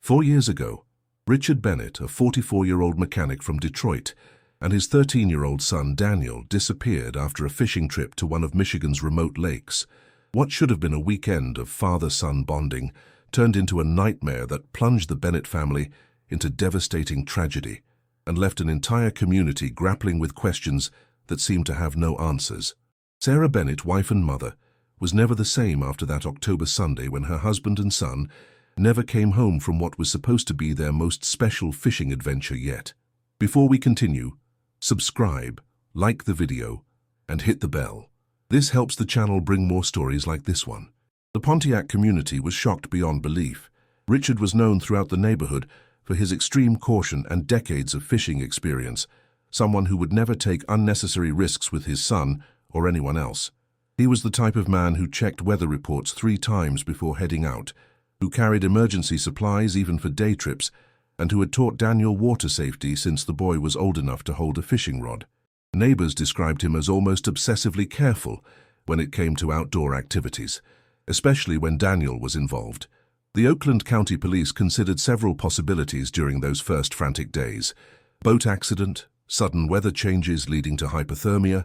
4 years ago, Richard Bennett, a 44-year-old mechanic from Detroit, and his 13-year-old son Daniel disappeared after a fishing trip to one of Michigan's remote lakes. What should have been a weekend of father-son bonding turned into a nightmare that plunged the Bennett family into devastating tragedy and left an entire community grappling with questions that seemed to have no answers. Sarah Bennett, wife and mother, was never the same after that October Sunday when her husband and son never came home from what was supposed to be their most special fishing adventure yet. Before we continue, subscribe, like the video, and hit the bell. This helps the channel bring more stories like this one. The Pontiac community was shocked beyond belief. Richard was known throughout the neighborhood for his extreme caution and decades of fishing experience, someone who would never take unnecessary risks with his son or anyone else. He was the type of man who checked weather reports 3 times before heading out, who carried emergency supplies even for day trips, and who had taught Daniel water safety since the boy was old enough to hold a fishing rod. Neighbors described him as almost obsessively careful when it came to outdoor activities, especially when Daniel was involved. The Oakland County Police considered several possibilities during those first frantic days: boat accident, sudden weather changes leading to hypothermia,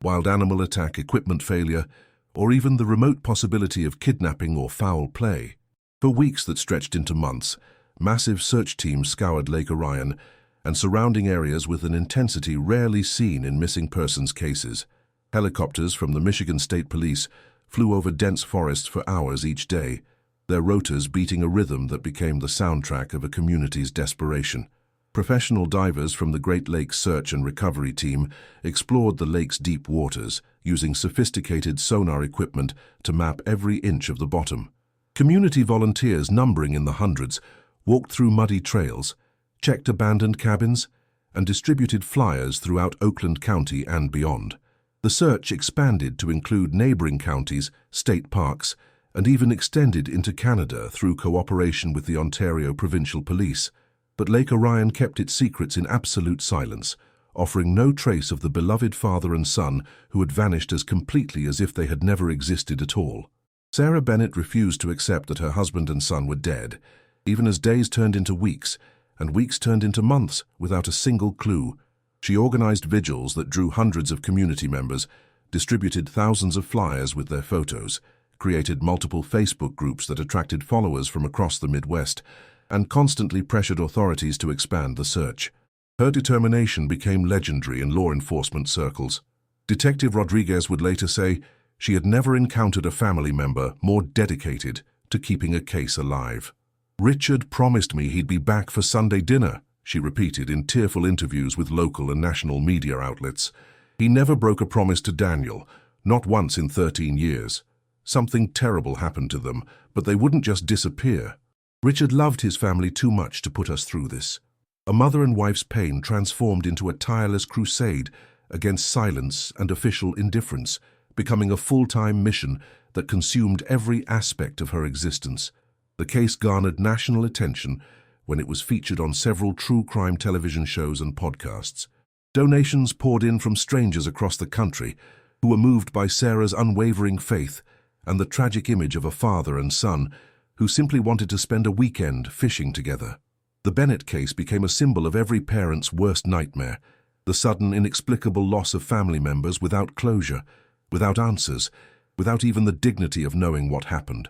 wild animal attack, equipment failure, or even the remote possibility of kidnapping or foul play. For weeks that stretched into months, massive search teams scoured Lake Orion and surrounding areas with an intensity rarely seen in missing persons cases. Helicopters from the Michigan State Police flew over dense forests for hours each day, their rotors beating a rhythm that became the soundtrack of a community's desperation. Professional divers from the Great Lakes Search and Recovery Team explored the lake's deep waters, using sophisticated sonar equipment to map every inch of the bottom. Community volunteers numbering in the hundreds walked through muddy trails, checked abandoned cabins, and distributed flyers throughout Oakland County and beyond. The search expanded to include neighboring counties, state parks, and even extended into Canada through cooperation with the Ontario Provincial Police. But Lake Orion kept its secrets in absolute silence, offering no trace of the beloved father and son who had vanished as completely as if they had never existed at all. Sarah Bennett refused to accept that her husband and son were dead, even as days turned into weeks, and weeks turned into months without a single clue. She organized vigils that drew hundreds of community members, distributed thousands of flyers with their photos, created multiple Facebook groups that attracted followers from across the Midwest, and constantly pressured authorities to expand the search. Her determination became legendary in law enforcement circles. Detective Rodriguez would later say she had never encountered a family member more dedicated to keeping a case alive. "Richard promised me he'd be back for Sunday dinner," she repeated in tearful interviews with local and national media outlets. "He never broke a promise to Daniel, not once in 13 years. Something terrible happened to them, but they wouldn't just disappear. Richard loved his family too much to put us through this." A mother and wife's pain transformed into a tireless crusade against silence and official indifference, becoming a full-time mission that consumed every aspect of her existence. The case garnered national attention when it was featured on several true crime television shows and podcasts. Donations poured in from strangers across the country who were moved by Sarah's unwavering faith and the tragic image of a father and son who simply wanted to spend a weekend fishing together. The Bennett case became a symbol of every parent's worst nightmare: the sudden, inexplicable loss of family members without closure, without answers, without even the dignity of knowing what happened.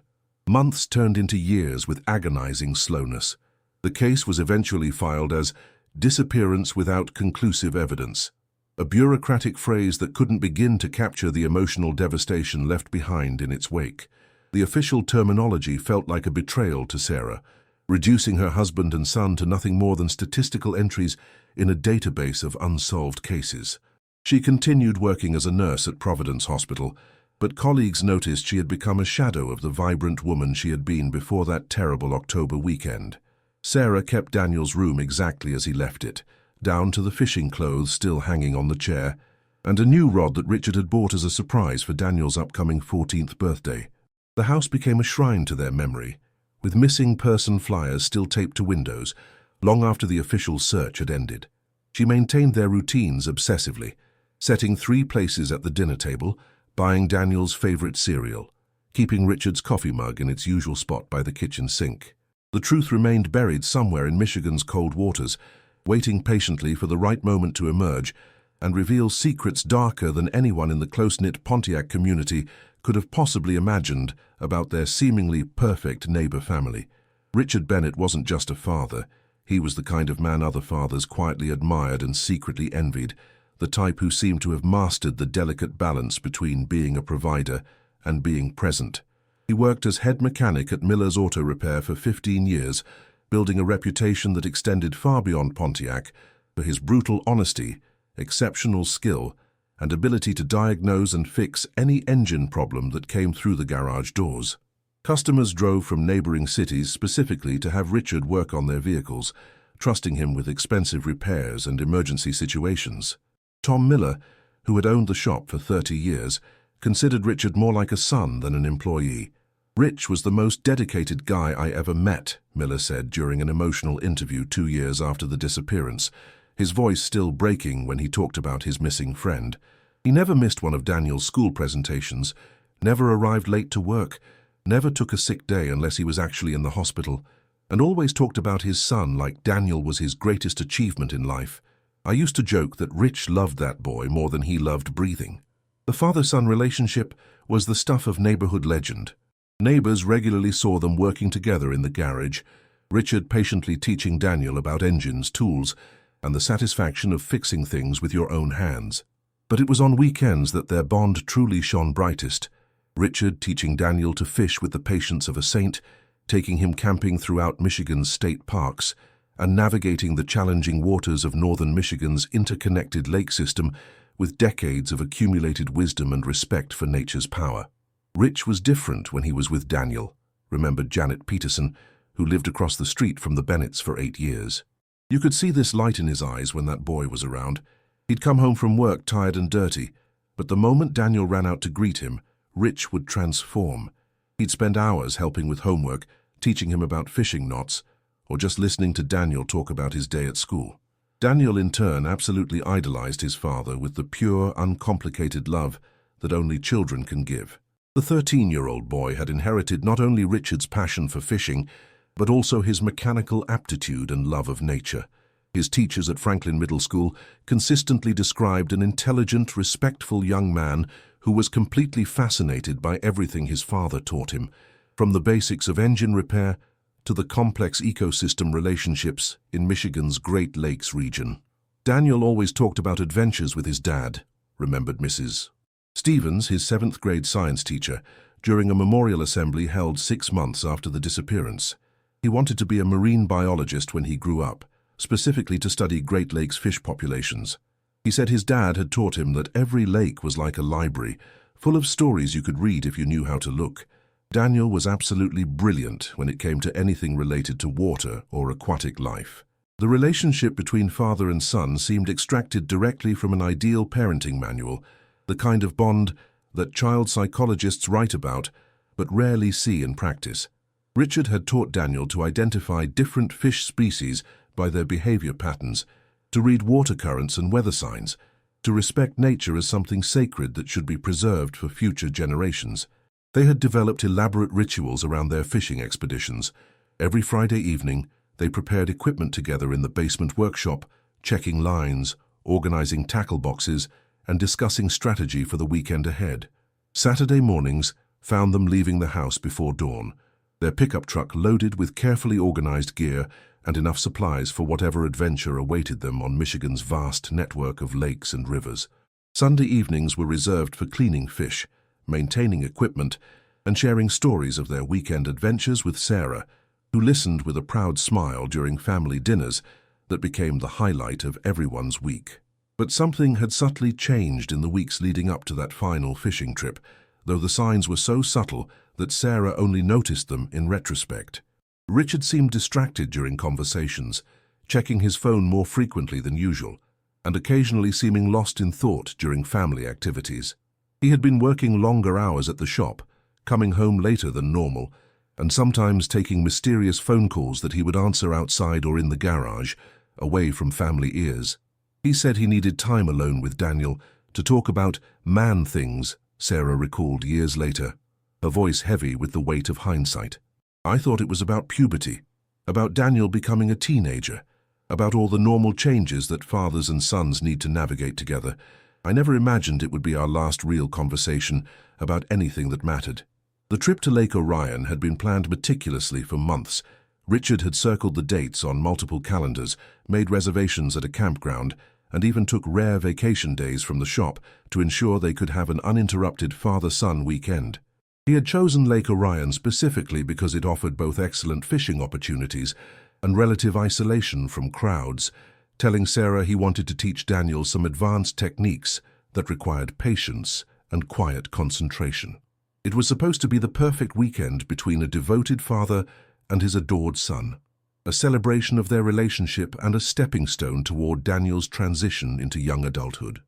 Months turned into years with agonizing slowness. The case was eventually filed as disappearance without conclusive evidence, a bureaucratic phrase that couldn't begin to capture the emotional devastation left behind in its wake. The official terminology felt like a betrayal to Sarah, reducing her husband and son to nothing more than statistical entries in a database of unsolved cases. She continued working as a nurse at Providence Hospital, but colleagues noticed she had become a shadow of the vibrant woman she had been before that terrible October weekend. Sarah kept Daniel's room exactly as he left it, down to the fishing clothes still hanging on the chair, and a new rod that Richard had bought as a surprise for Daniel's upcoming 14th birthday. The house became a shrine to their memory, with missing person flyers still taped to windows, long after the official search had ended. She maintained their routines obsessively, setting 3 places at the dinner table, buying Daniel's favorite cereal, keeping Richard's coffee mug in its usual spot by the kitchen sink. The truth remained buried somewhere in Michigan's cold waters, waiting patiently for the right moment to emerge and reveal secrets darker than anyone in the close-knit Pontiac community could have possibly imagined about their seemingly perfect neighbor family. Richard Bennett wasn't just a father. He was the kind of man other fathers quietly admired and secretly envied, the type who seemed to have mastered the delicate balance between being a provider and being present. He worked as head mechanic at Miller's Auto Repair for 15 years, building a reputation that extended far beyond Pontiac for his brutal honesty, exceptional skill, and ability to diagnose and fix any engine problem that came through the garage doors. Customers drove from neighboring cities specifically to have Richard work on their vehicles, trusting him with expensive repairs and emergency situations. Tom Miller, who had owned the shop for 30 years, considered Richard more like a son than an employee. "Rich was the most dedicated guy I ever met," Miller said during an emotional interview 2 years after the disappearance, his voice still breaking when he talked about his missing friend. He never missed one of Daniel's school presentations, never arrived late to work, never took a sick day unless he was actually in the hospital, and always talked about his son like Daniel was his greatest achievement in life. "I used to joke that Rich loved that boy more than he loved breathing." The father-son relationship was the stuff of neighborhood legend. Neighbors regularly saw them working together in the garage, Richard patiently teaching Daniel about engines, tools, and the satisfaction of fixing things with your own hands. But it was on weekends that their bond truly shone brightest. Richard teaching Daniel to fish with the patience of a saint, taking him camping throughout Michigan's state parks, and navigating the challenging waters of northern Michigan's interconnected lake system with decades of accumulated wisdom and respect for nature's power. Rich was different when he was with Daniel, remembered Janet Peterson, who lived across the street from the Bennetts for 8 years. You could see this light in his eyes when that boy was around. He'd come home from work tired and dirty, but the moment Daniel ran out to greet him, Rich would transform. He'd spend hours helping with homework, teaching him about fishing knots, or just listening to Daniel talk about his day at school. Daniel, in turn, absolutely idolized his father with the pure, uncomplicated love that only children can give. The 13-year-old boy had inherited not only Richard's passion for fishing, but also his mechanical aptitude and love of nature. His teachers at Franklin Middle School consistently described an intelligent, respectful young man who was completely fascinated by everything his father taught him, from the basics of engine repair to the complex ecosystem relationships in Michigan's Great Lakes region. Daniel always talked about adventures with his dad, remembered Mrs. Stevens, his 7th grade science teacher, during a memorial assembly held 6 months after the disappearance. He wanted to be a marine biologist when he grew up, specifically to study Great Lakes fish populations. He said his dad had taught him that every lake was like a library, full of stories you could read if you knew how to look. Daniel was absolutely brilliant when it came to anything related to water or aquatic life. The relationship between father and son seemed extracted directly from an ideal parenting manual, the kind of bond that child psychologists write about but rarely see in practice. Richard had taught Daniel to identify different fish species by their behavior patterns, to read water currents and weather signs, to respect nature as something sacred that should be preserved for future generations. They had developed elaborate rituals around their fishing expeditions. Every Friday evening, they prepared equipment together in the basement workshop, checking lines, organizing tackle boxes, and discussing strategy for the weekend ahead. Saturday mornings found them leaving the house before dawn, their pickup truck loaded with carefully organized gear and enough supplies for whatever adventure awaited them on Michigan's vast network of lakes and rivers. Sunday evenings were reserved for cleaning fish, maintaining equipment, and sharing stories of their weekend adventures with Sarah, who listened with a proud smile during family dinners that became the highlight of everyone's week. But something had subtly changed in the weeks leading up to that final fishing trip, though the signs were so subtle that Sarah only noticed them in retrospect. Richard seemed distracted during conversations, checking his phone more frequently than usual, and occasionally seeming lost in thought during family activities. He had been working longer hours at the shop, coming home later than normal, and sometimes taking mysterious phone calls that he would answer outside or in the garage, away from family ears. He said he needed time alone with Daniel to talk about man things, Sarah recalled years later, her voice heavy with the weight of hindsight. "I thought it was about puberty," about Daniel becoming a teenager, about all the normal changes that fathers and sons need to navigate together. I never imagined it would be our last real conversation about anything that mattered. The trip to Lake Orion had been planned meticulously for months. Richard had circled the dates on multiple calendars, made reservations at a campground, and even took rare vacation days from the shop to ensure they could have an uninterrupted father-son weekend. He had chosen Lake Orion specifically because it offered both excellent fishing opportunities and relative isolation from crowds, telling Sarah he wanted to teach Daniel some advanced techniques that required patience and quiet concentration. It was supposed to be the perfect weekend between a devoted father and his adored son, a celebration of their relationship and a stepping stone toward Daniel's transition into young adulthood.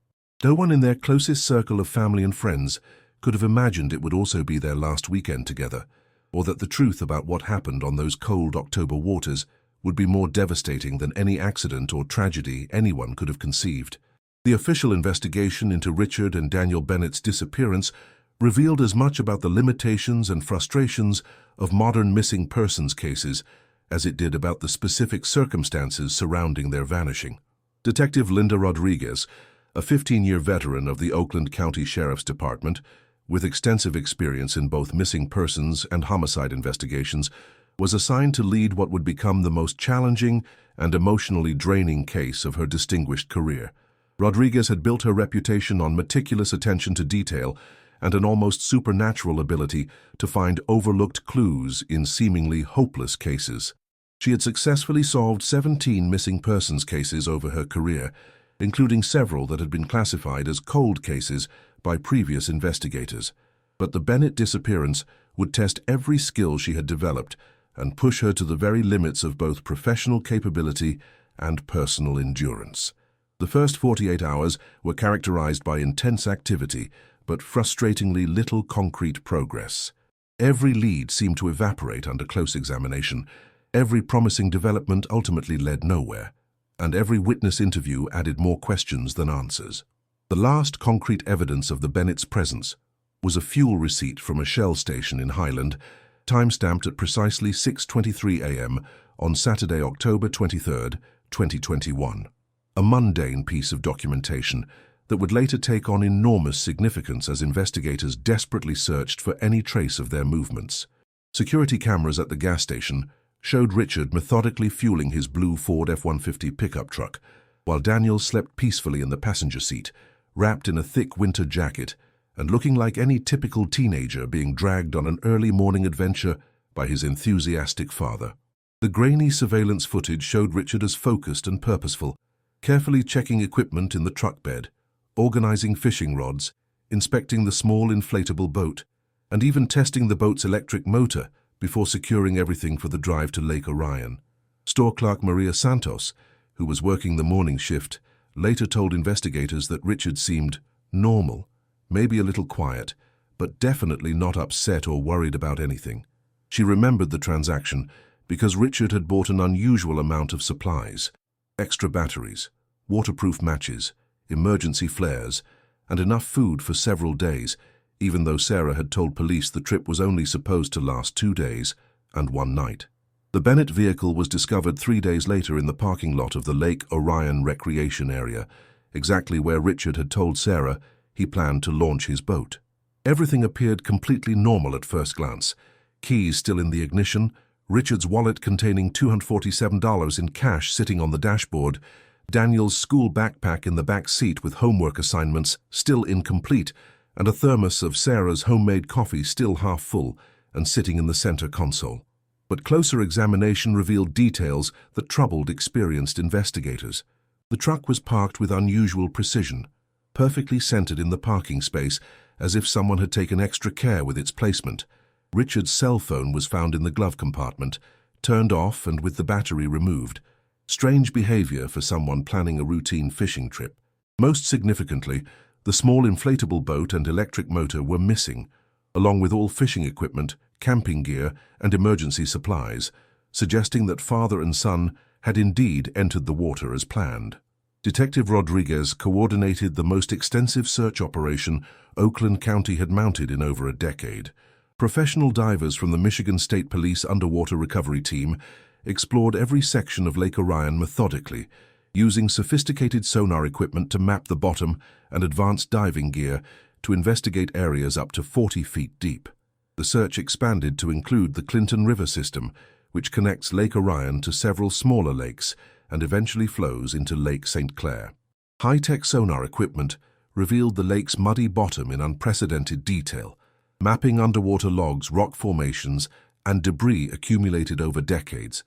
No one in their closest circle of family and friends could have imagined it would also be their last weekend together, or that the truth about what happened on those cold October waters would be more devastating than any accident or tragedy anyone could have conceived. The official investigation into Richard and Daniel Bennett's disappearance revealed as much about the limitations and frustrations of modern missing persons cases as it did about the specific circumstances surrounding their vanishing. Detective Linda Rodriguez, a 15-year veteran of the Oakland County Sheriff's Department, with extensive experience in both missing persons and homicide investigations, was assigned to lead what would become the most challenging and emotionally draining case of her distinguished career. Rodriguez had built her reputation on meticulous attention to detail and an almost supernatural ability to find overlooked clues in seemingly hopeless cases. She had successfully solved 17 missing persons cases over her career, including several that had been classified as cold cases by previous investigators. But the Bennett disappearance would test every skill she had developed and push her to the very limits of both professional capability and personal endurance. The first 48 hours were characterized by intense activity, but frustratingly little concrete progress. Every lead seemed to evaporate under close examination, every promising development ultimately led nowhere, and every witness interview added more questions than answers. The last concrete evidence of the Bennett's presence was a fuel receipt from a Shell station in Highland, time-stamped at precisely 6:23 a.m. on Saturday, October 23, 2021. A mundane piece of documentation that would later take on enormous significance as investigators desperately searched for any trace of their movements. Security cameras at the gas station showed Richard methodically fueling his blue Ford F-150 pickup truck, while Daniel slept peacefully in the passenger seat, wrapped in a thick winter jacket and looking like any typical teenager being dragged on an early morning adventure by his enthusiastic father. The grainy surveillance footage showed Richard as focused and purposeful, carefully checking equipment in the truck bed, organizing fishing rods, inspecting the small inflatable boat, and even testing the boat's electric motor before securing everything for the drive to Lake Orion. Store clerk Maria Santos, who was working the morning shift, later told investigators that Richard seemed normal, maybe a little quiet, but definitely not upset or worried about anything. She remembered the transaction because Richard had bought an unusual amount of supplies: extra batteries, waterproof matches, emergency flares, and enough food for several days, even though Sarah had told police the trip was only supposed to last 2 days and 1 night. The Bennett vehicle was discovered 3 days later in the parking lot of the Lake Orion recreation area, exactly where Richard had told Sarah he planned to launch his boat. Everything appeared completely normal at first glance. Keys still in the ignition, Richard's wallet containing $247 in cash sitting on the dashboard, Daniel's school backpack in the back seat with homework assignments still incomplete, and a thermos of Sarah's homemade coffee still half full and sitting in the center console. But closer examination revealed details that troubled experienced investigators. The truck was parked with unusual precision, perfectly centered in the parking space, as if someone had taken extra care with its placement. Richard's cell phone was found in the glove compartment, turned off and with the battery removed. Strange behavior for someone planning a routine fishing trip. Most significantly, the small inflatable boat and electric motor were missing, along with all fishing equipment, camping gear, and emergency supplies, suggesting that father and son had indeed entered the water as planned. Detective Rodriguez coordinated the most extensive search operation Oakland County had mounted in over a decade. Professional divers from the Michigan State Police Underwater Recovery Team explored every section of Lake Orion methodically, using sophisticated sonar equipment to map the bottom and advanced diving gear to investigate areas up to 40 feet deep. The search expanded to include the Clinton River system, which connects Lake Orion to several smaller lakes and eventually flows into Lake St. Clair. High-tech sonar equipment revealed the lake's muddy bottom in unprecedented detail, mapping underwater logs, rock formations, and debris accumulated over decades.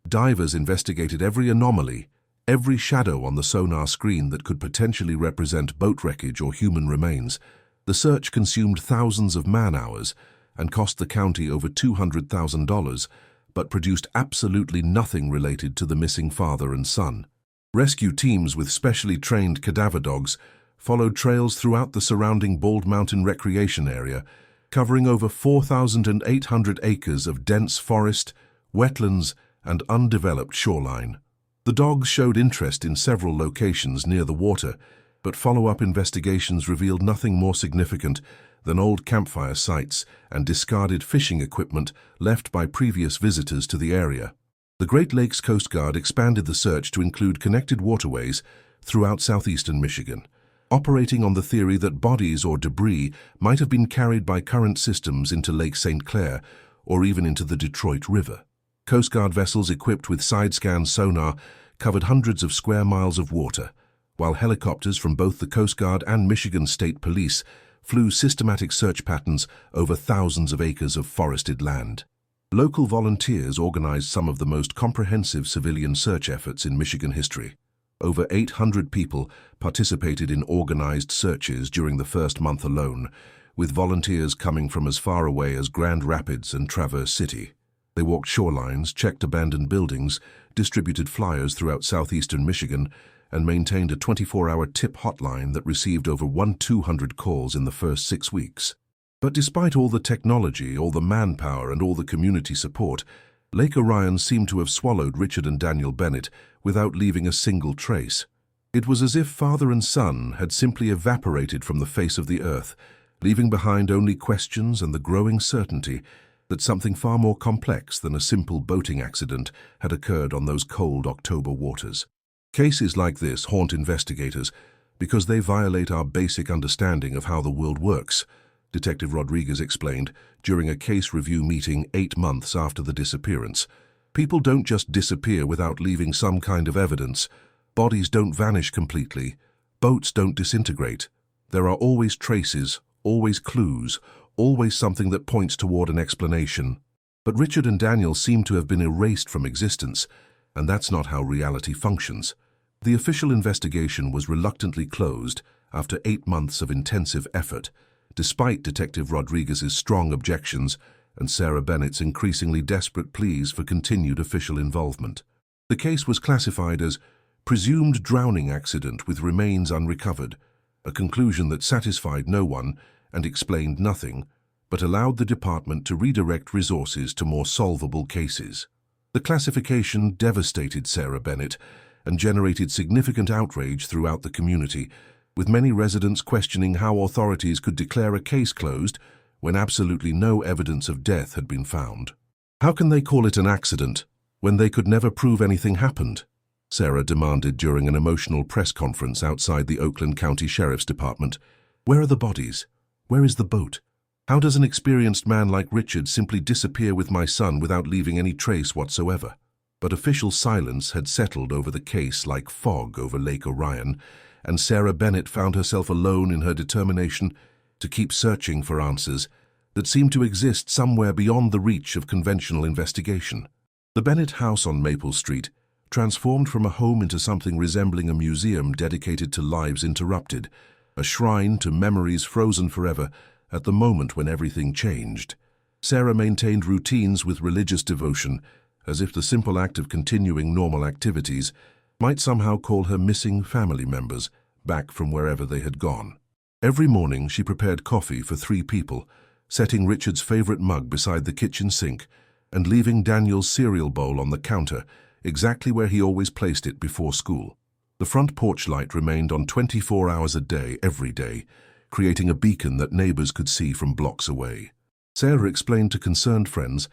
Divers investigated every anomaly, every shadow on the sonar screen that could potentially represent boat wreckage or human remains. The search consumed thousands of man-hours and cost the county over $200,000, but produced absolutely nothing related to the missing father and son. Rescue teams with specially trained cadaver dogs followed trails throughout the surrounding Bald Mountain Recreation Area, covering over 4,800 acres of dense forest, wetlands, and undeveloped shoreline. The dogs showed interest in several locations near the water, but follow-up investigations revealed nothing more significant than old campfire sites and discarded fishing equipment left by previous visitors to the area. The Great Lakes Coast Guard expanded the search to include connected waterways throughout southeastern Michigan, operating on the theory that bodies or debris might have been carried by current systems into Lake St. Clair or even into the Detroit River. Coast Guard vessels equipped with side-scan sonar covered hundreds of square miles of water, while helicopters from both the Coast Guard and Michigan State Police flew systematic search patterns over thousands of acres of forested land. Local volunteers organized some of the most comprehensive civilian search efforts in Michigan history. Over 800 people participated in organized searches during the first month alone, with volunteers coming from as far away as Grand Rapids and Traverse City. They walked shorelines, checked abandoned buildings, distributed flyers throughout southeastern Michigan, and maintained a 24-hour tip hotline that received over 1,200 calls in the first 6 weeks. But despite all the technology, all the manpower, and all the community support, Lake Orion seemed to have swallowed Richard and Daniel Bennett without leaving a single trace. It was as if father and son had simply evaporated from the face of the earth, leaving behind only questions and the growing certainty that something far more complex than a simple boating accident had occurred on those cold October waters. Cases like this haunt investigators because they violate our basic understanding of how the world works, Detective Rodriguez explained during a case review meeting 8 months after the disappearance. People don't just disappear without leaving some kind of evidence. Bodies don't vanish completely. Boats don't disintegrate. There are always traces, always clues, always something that points toward an explanation. But Richard and Daniel seem to have been erased from existence, and that's not how reality functions. The official investigation was reluctantly closed after 8 months of intensive effort, despite Detective Rodriguez's strong objections and Sarah Bennett's increasingly desperate pleas for continued official involvement. The case was classified as presumed drowning accident with remains unrecovered, a conclusion that satisfied no one and explained nothing, but allowed the department to redirect resources to more solvable cases. The classification devastated Sarah Bennett and generated significant outrage throughout the community, with many residents questioning how authorities could declare a case closed when absolutely no evidence of death had been found. How can they call it an accident when they could never prove anything happened? Sarah demanded during an emotional press conference outside the Oakland County Sheriff's Department. Where are the bodies? Where is the boat? How does an experienced man like Richard simply disappear with my son without leaving any trace whatsoever? But official silence had settled over the case like fog over Lake Orion, and Sarah Bennett found herself alone in her determination to keep searching for answers that seemed to exist somewhere beyond the reach of conventional investigation. The Bennett house on Maple Street transformed from a home into something resembling a museum dedicated to lives interrupted, a shrine to memories frozen forever at the moment when everything changed. Sarah maintained routines with religious devotion, as if the simple act of continuing normal activities might somehow call her missing family members back from wherever they had gone. Every morning she prepared coffee for 3 people, setting Richard's favorite mug beside the kitchen sink and leaving Daniel's cereal bowl on the counter, exactly where he always placed it before school. The front porch light remained on 24 hours a day, every day, creating a beacon that neighbors could see from blocks away. Sarah explained to concerned friends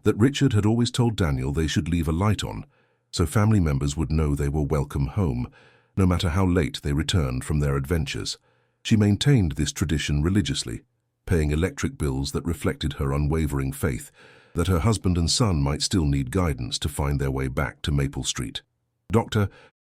that Richard had always told Daniel they should leave a light on, so family members would know they were welcome home, no matter how late they returned from their adventures. She maintained this tradition religiously, paying electric bills that reflected her unwavering faith that her husband and son might still need guidance to find their way back to Maple Street. Dr.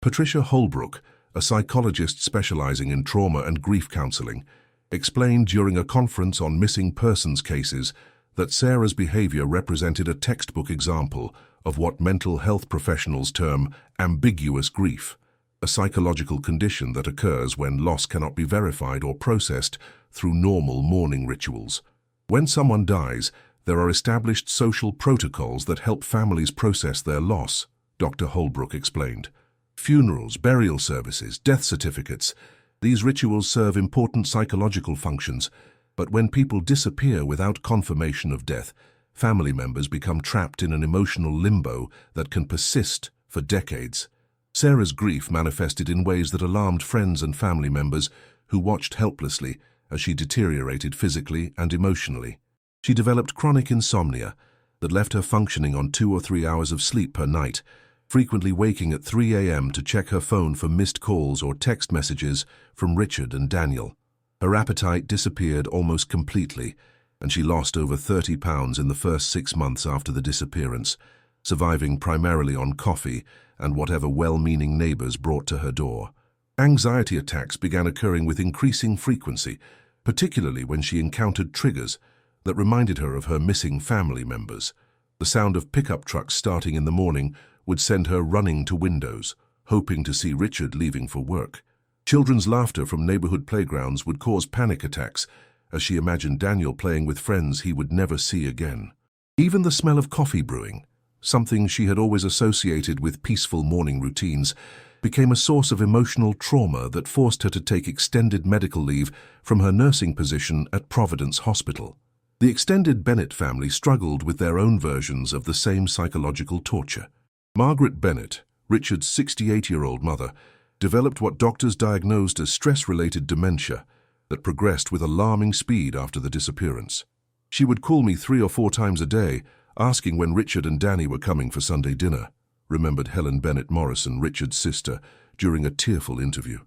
Patricia Holbrook, a psychologist specializing in trauma and grief counseling, explained during a conference on missing persons cases that Sarah's behavior represented a textbook example of what mental health professionals term ambiguous grief, a psychological condition that occurs when loss cannot be verified or processed through normal mourning rituals. When someone dies, there are established social protocols that help families process their loss, Dr. Holbrook explained. Funerals, burial services, death certificates, these rituals serve important psychological functions, but when people disappear without confirmation of death, family members become trapped in an emotional limbo that can persist for decades. Sarah's grief manifested in ways that alarmed friends and family members who watched helplessly as she deteriorated physically and emotionally. She developed chronic insomnia that left her functioning on 2 or 3 hours of sleep per night, frequently waking at 3 a.m. to check her phone for missed calls or text messages from Richard and Daniel. Her appetite disappeared almost completely, and she lost over 30 pounds in the first 6 months after the disappearance, surviving primarily on coffee and whatever well-meaning neighbors brought to her door. Anxiety attacks began occurring with increasing frequency, particularly when she encountered triggers that reminded her of her missing family members. The sound of pickup trucks starting in the morning would send her running to windows, hoping to see Richard leaving for work. Children's laughter from neighborhood playgrounds would cause panic attacks as she imagined Daniel playing with friends he would never see again. Even the smell of coffee brewing, something she had always associated with peaceful morning routines, became a source of emotional trauma that forced her to take extended medical leave from her nursing position at Providence Hospital. The extended Bennett family struggled with their own versions of the same psychological torture. Margaret Bennett, Richard's 68-year-old mother, developed what doctors diagnosed as stress-related dementia that progressed with alarming speed after the disappearance. She would call me 3 or 4 times a day, asking when Richard and Danny were coming for Sunday dinner, remembered Helen Bennett Morrison, Richard's sister, during a tearful interview.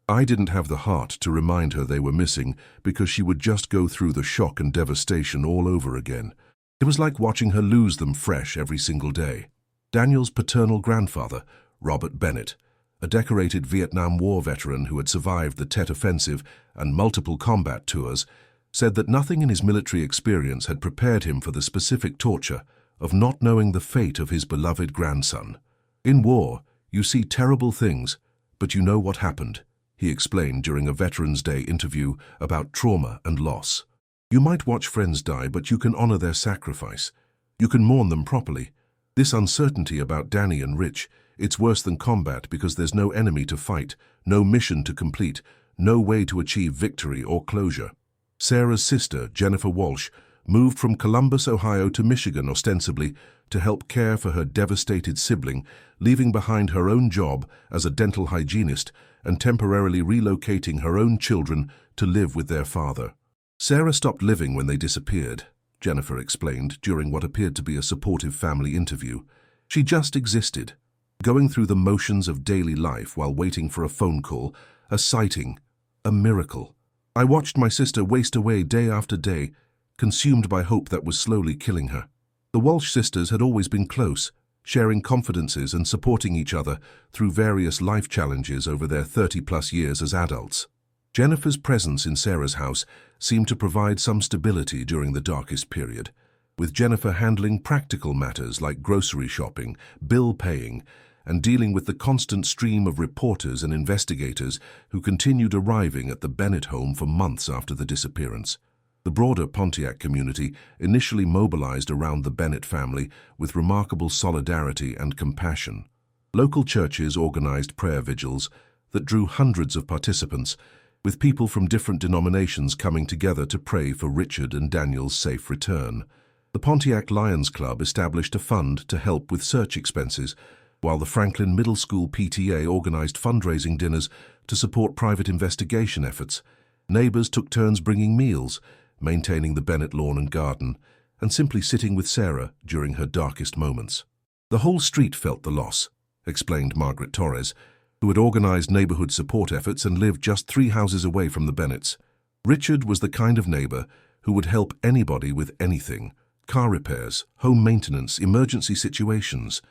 I didn't have the heart to remind her they were missing because she would just go through the shock and devastation all over again. It was like watching her lose them fresh every single day. Daniel's paternal grandfather, Robert Bennett, a decorated Vietnam War veteran who had survived the Tet Offensive and multiple combat tours, said that nothing in his military experience had prepared him for the specific torture of not knowing the fate of his beloved grandson. In war, you see terrible things, but you know what happened, he explained during a Veterans Day interview about trauma and loss. You might watch friends die, but you can honor their sacrifice. You can mourn them properly. This uncertainty about Danny and Rich, it's worse than combat because there's no enemy to fight, no mission to complete, no way to achieve victory or closure. Sarah's sister, Jennifer Walsh, moved from Columbus, Ohio to Michigan ostensibly to help care for her devastated sibling, leaving behind her own job as a dental hygienist and temporarily relocating her own children to live with their father. Sarah stopped living when they disappeared, Jennifer explained during what appeared to be a supportive family interview. She just existed, going through the motions of daily life while waiting for a phone call, a sighting, a miracle. I watched my sister waste away day after day, consumed by hope that was slowly killing her. The Walsh sisters had always been close, sharing confidences and supporting each other through various life challenges over their 30-plus years as adults. Jennifer's presence in Sarah's house seemed to provide some stability during the darkest period, with Jennifer handling practical matters like grocery shopping, bill paying, and dealing with the constant stream of reporters and investigators who continued arriving at the Bennett home for months after the disappearance. The broader Pontiac community initially mobilized around the Bennett family with remarkable solidarity and compassion. Local churches organized prayer vigils that drew hundreds of participants, with people from different denominations coming together to pray for Richard and Daniel's safe return. The Pontiac Lions Club established a fund to help with search expenses, while the Franklin Middle School PTA organized fundraising dinners to support private investigation efforts. Neighbors took turns bringing meals, maintaining the Bennett lawn and garden, and simply sitting with Sarah during her darkest moments. The whole street felt the loss, explained Margaret Torres, who had organized neighborhood support efforts and lived just 3 houses away from the Bennetts. Richard was the kind of neighbor who would help anybody with anything: car repairs, home maintenance, emergency situations.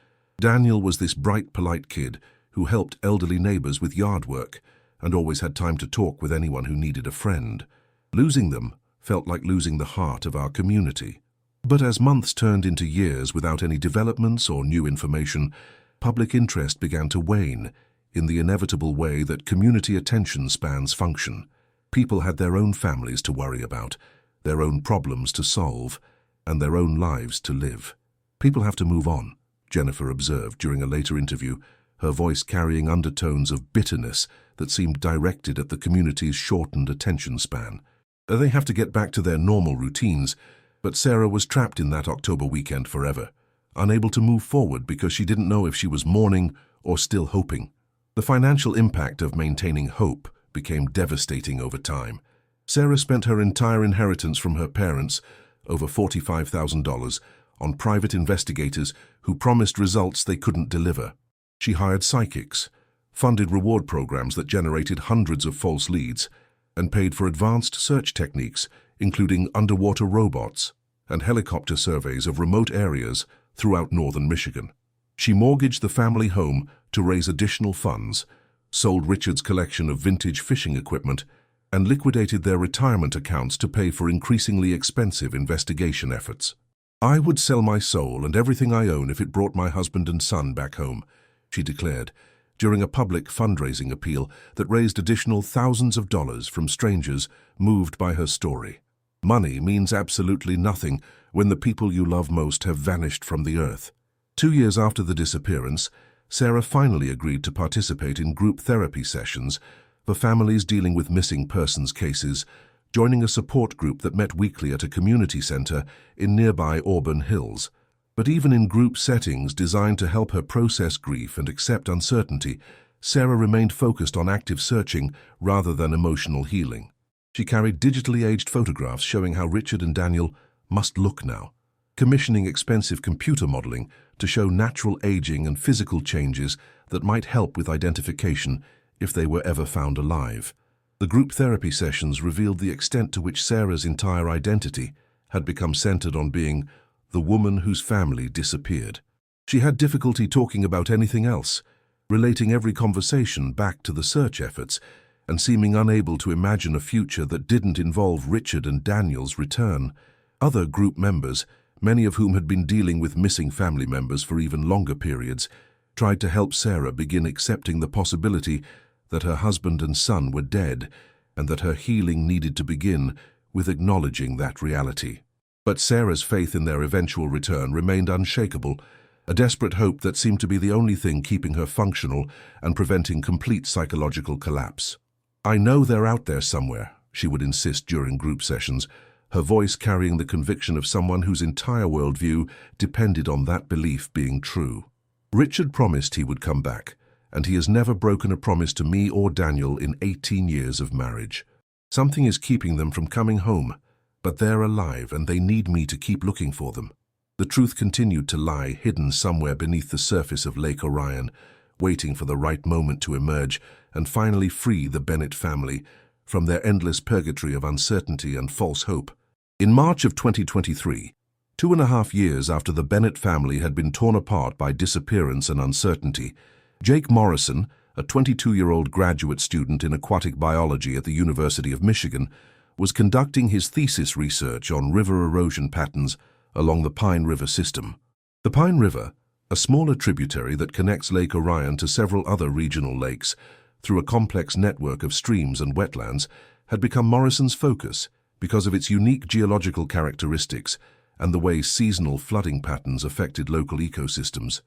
Daniel was this bright, polite kid who helped elderly neighbors with yard work and always had time to talk with anyone who needed a friend. Losing them felt like losing the heart of our community. But as months turned into years without any developments or new information, public interest began to wane in the inevitable way that community attention spans function. People had their own families to worry about, their own problems to solve, and their own lives to live. People have to move on, Jennifer observed during a later interview, her voice carrying undertones of bitterness that seemed directed at the community's shortened attention span. They have to get back to their normal routines, but Sarah was trapped in that October weekend forever, unable to move forward because she didn't know if she was mourning or still hoping. The financial impact of maintaining hope became devastating over time. Sarah spent her entire inheritance from her parents, over $45,000, on private investigators who promised results they couldn't deliver. She hired psychics, funded reward programs that generated hundreds of false leads, and paid for advanced search techniques, including underwater robots and helicopter surveys of remote areas throughout northern Michigan. She mortgaged the family home to raise additional funds, sold Richard's collection of vintage fishing equipment, and liquidated their retirement accounts to pay for increasingly expensive investigation efforts. "I would sell my soul and everything I own if it brought my husband and son back home," she declared, during a public fundraising appeal that raised additional thousands of dollars from strangers moved by her story. Money means absolutely nothing when the people you love most have vanished from the earth. 2 years after the disappearance, Sarah finally agreed to participate in group therapy sessions for families dealing with missing persons cases, joining a support group that met weekly at a community center in nearby Auburn Hills. But even in group settings designed to help her process grief and accept uncertainty, Sarah remained focused on active searching rather than emotional healing. She carried digitally aged photographs showing how Richard and Daniel must look now, commissioning expensive computer modeling to show natural aging and physical changes that might help with identification if they were ever found alive. The group therapy sessions revealed the extent to which Sarah's entire identity had become centered on being the woman whose family disappeared. She had difficulty talking about anything else, relating every conversation back to the search efforts, and seeming unable to imagine a future that didn't involve Richard and Daniel's return. Other group members, many of whom had been dealing with missing family members for even longer periods, tried to help Sarah begin accepting the possibility that her husband and son were dead, and that her healing needed to begin with acknowledging that reality. But Sarah's faith in their eventual return remained unshakable, a desperate hope that seemed to be the only thing keeping her functional and preventing complete psychological collapse. "I know they're out there somewhere," she would insist during group sessions, her voice carrying the conviction of someone whose entire worldview depended on that belief being true. Richard promised he would come back, and he has never broken a promise to me or Daniel in 18 years of marriage. Something is keeping them from coming home, but they're alive and they need me to keep looking for them. The truth continued to lie hidden somewhere beneath the surface of Lake Orion, waiting for the right moment to emerge and finally free the Bennett family from their endless purgatory of uncertainty and false hope. In March of 2023, 2.5 years after the Bennett family had been torn apart by disappearance and uncertainty, Jake Morrison, a 22-year-old graduate student in aquatic biology at the University of Michigan, was conducting his thesis research on river erosion patterns along the Pine River system. The Pine River, a smaller tributary that connects Lake Orion to several other regional lakes through a complex network of streams and wetlands, had become Morrison's focus because of its unique geological characteristics and the way seasonal flooding patterns affected local ecosystems.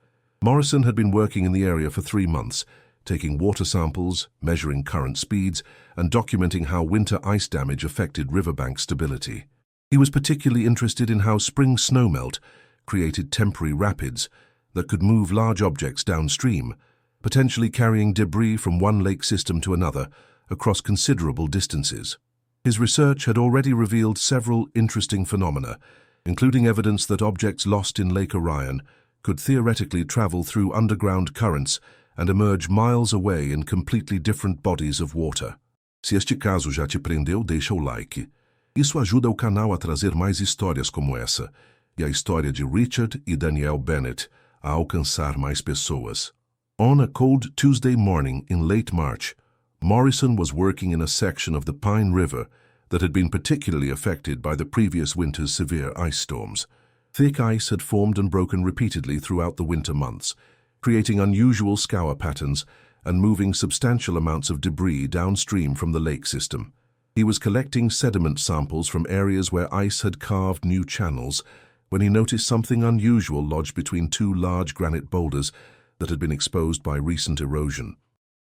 Morrison had been working in the area for 3 months, taking water samples, measuring current speeds, and documenting how winter ice damage affected riverbank stability. He was particularly interested in how spring snowmelt created temporary rapids that could move large objects downstream, potentially carrying debris from one lake system to another across considerable distances. His research had already revealed several interesting phenomena, including evidence that objects lost in Lake Orion could theoretically travel through underground currents and emerge miles away in completely different bodies of water. Se este caso já te prendeu, deixa o like. Isso ajuda o canal a trazer mais histórias como essa, e a história de Richard e Danielle Bennett a alcançar mais pessoas. On a cold Tuesday morning in late March, Morrison was working in a section of the Pine River that had been particularly affected by the previous winter's severe ice storms. Thick ice had formed and broken repeatedly throughout the winter months, creating unusual scour patterns and moving substantial amounts of debris downstream from the lake system. He was collecting sediment samples from areas where ice had carved new channels when he noticed something unusual lodged between two large granite boulders that had been exposed by recent erosion.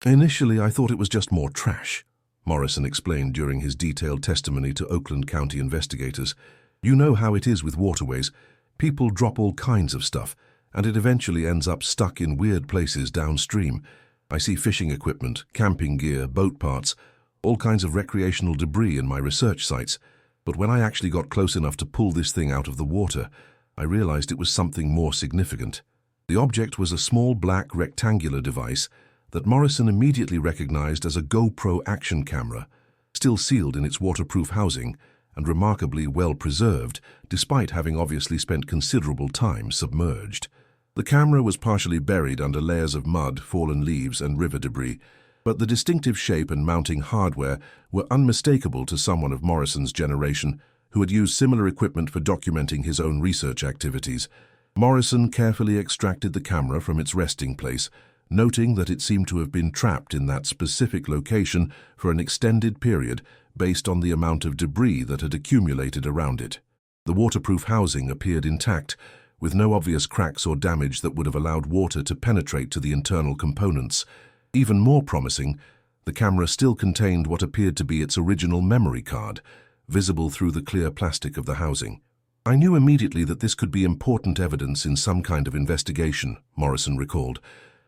Initially, I thought it was just more trash, Morrison explained during his detailed testimony to Oakland County investigators. You know how it is with waterways. People drop all kinds of stuff, and it eventually ends up stuck in weird places downstream. I see fishing equipment, camping gear, boat parts, all kinds of recreational debris in my research sites. But when I actually got close enough to pull this thing out of the water, I realized it was something more significant. The object was a small black rectangular device that Morrison immediately recognized as a GoPro action camera, still sealed in its waterproof housing and remarkably well preserved, despite having obviously spent considerable time submerged. The camera was partially buried under layers of mud, fallen leaves, and river debris, but the distinctive shape and mounting hardware were unmistakable to someone of Morrison's generation who had used similar equipment for documenting his own research activities. Morrison carefully extracted the camera from its resting place, noting that it seemed to have been trapped in that specific location for an extended period based on the amount of debris that had accumulated around it. The waterproof housing appeared intact, with no obvious cracks or damage that would have allowed water to penetrate to the internal components. Even more promising, the camera still contained what appeared to be its original memory card, visible through the clear plastic of the housing. I knew immediately that this could be important evidence in some kind of investigation, Morrison recalled.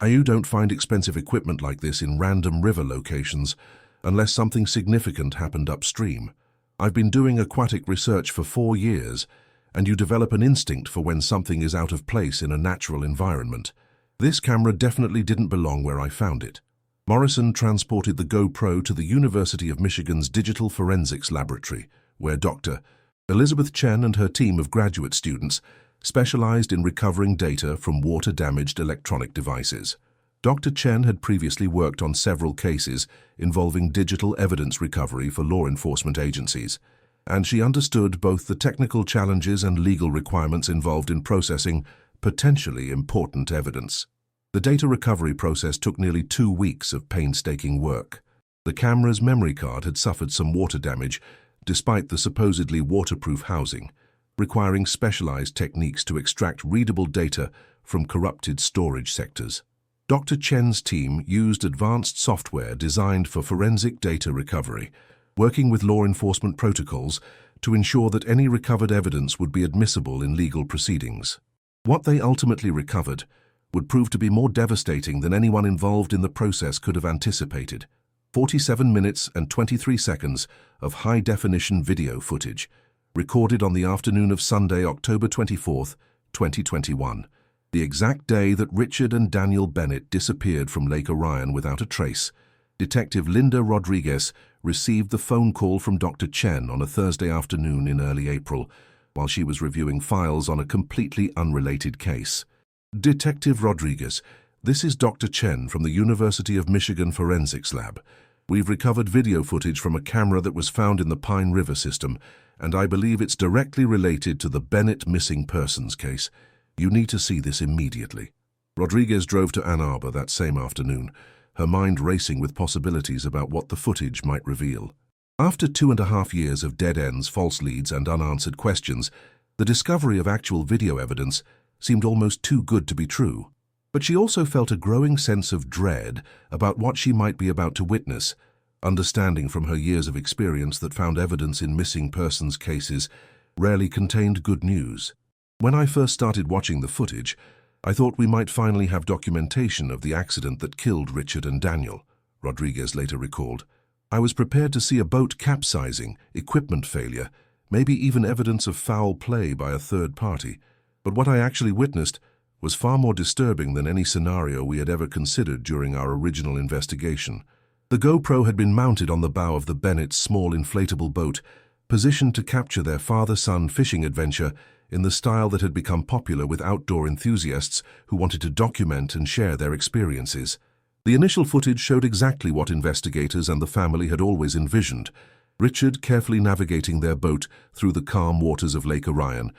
You don't find expensive equipment like this in random river locations unless something significant happened upstream. I've been doing aquatic research for 4 years, and you develop an instinct for when something is out of place in a natural environment. This camera definitely didn't belong where I found it. Morrison transported the GoPro to the University of Michigan's Digital Forensics Laboratory, where Dr. Elizabeth Chen and her team of graduate students specialized in recovering data from water-damaged electronic devices. Dr. Chen had previously worked on several cases involving digital evidence recovery for law enforcement agencies, and she understood both the technical challenges and legal requirements involved in processing potentially important evidence. The data recovery process took nearly 2 weeks of painstaking work. The camera's memory card had suffered some water damage despite the supposedly waterproof housing, requiring specialized techniques to extract readable data from corrupted storage sectors. Dr. Chen's team used advanced software designed for forensic data recovery, working with law enforcement protocols to ensure that any recovered evidence would be admissible in legal proceedings. What they ultimately recovered would prove to be more devastating than anyone involved in the process could have anticipated. 47 minutes and 23 seconds of high-definition video footage, recorded on the afternoon of Sunday, October 24th, 2021, the exact day that Richard and Danielle Bennett disappeared from Lake Orion without a trace. Detective Linda Rodriguez received the phone call from Dr. Chen on a Thursday afternoon in early April, while she was reviewing files on a completely unrelated case. Detective Rodriguez, this is Dr. Chen from the University of Michigan Forensics Lab. We've recovered video footage from a camera that was found in the Pine River system, and I believe it's directly related to the Bennett missing persons case. You need to see this immediately. Rodriguez drove to Ann Arbor that same afternoon, her mind racing with possibilities about what the footage might reveal. After 2.5 years of dead ends, false leads, and unanswered questions, the discovery of actual video evidence seemed almost too good to be true. But she also felt a growing sense of dread about what she might be about to witness, understanding from her years of experience that found evidence in missing persons cases rarely contained good news. When I first started watching the footage, I thought we might finally have documentation of the accident that killed Richard and Danielle, Rodriguez later recalled. I was prepared to see a boat capsizing, equipment failure, maybe even evidence of foul play by a third party. But what I actually witnessed was far more disturbing than any scenario we had ever considered during our original investigation. The GoPro had been mounted on the bow of the Bennett's small inflatable boat, positioned to capture their father-son fishing adventure in the style that had become popular with outdoor enthusiasts who wanted to document and share their experiences. The initial footage showed exactly what investigators and the family had always envisioned: Richard carefully navigating their boat through the calm waters of Lake Orion,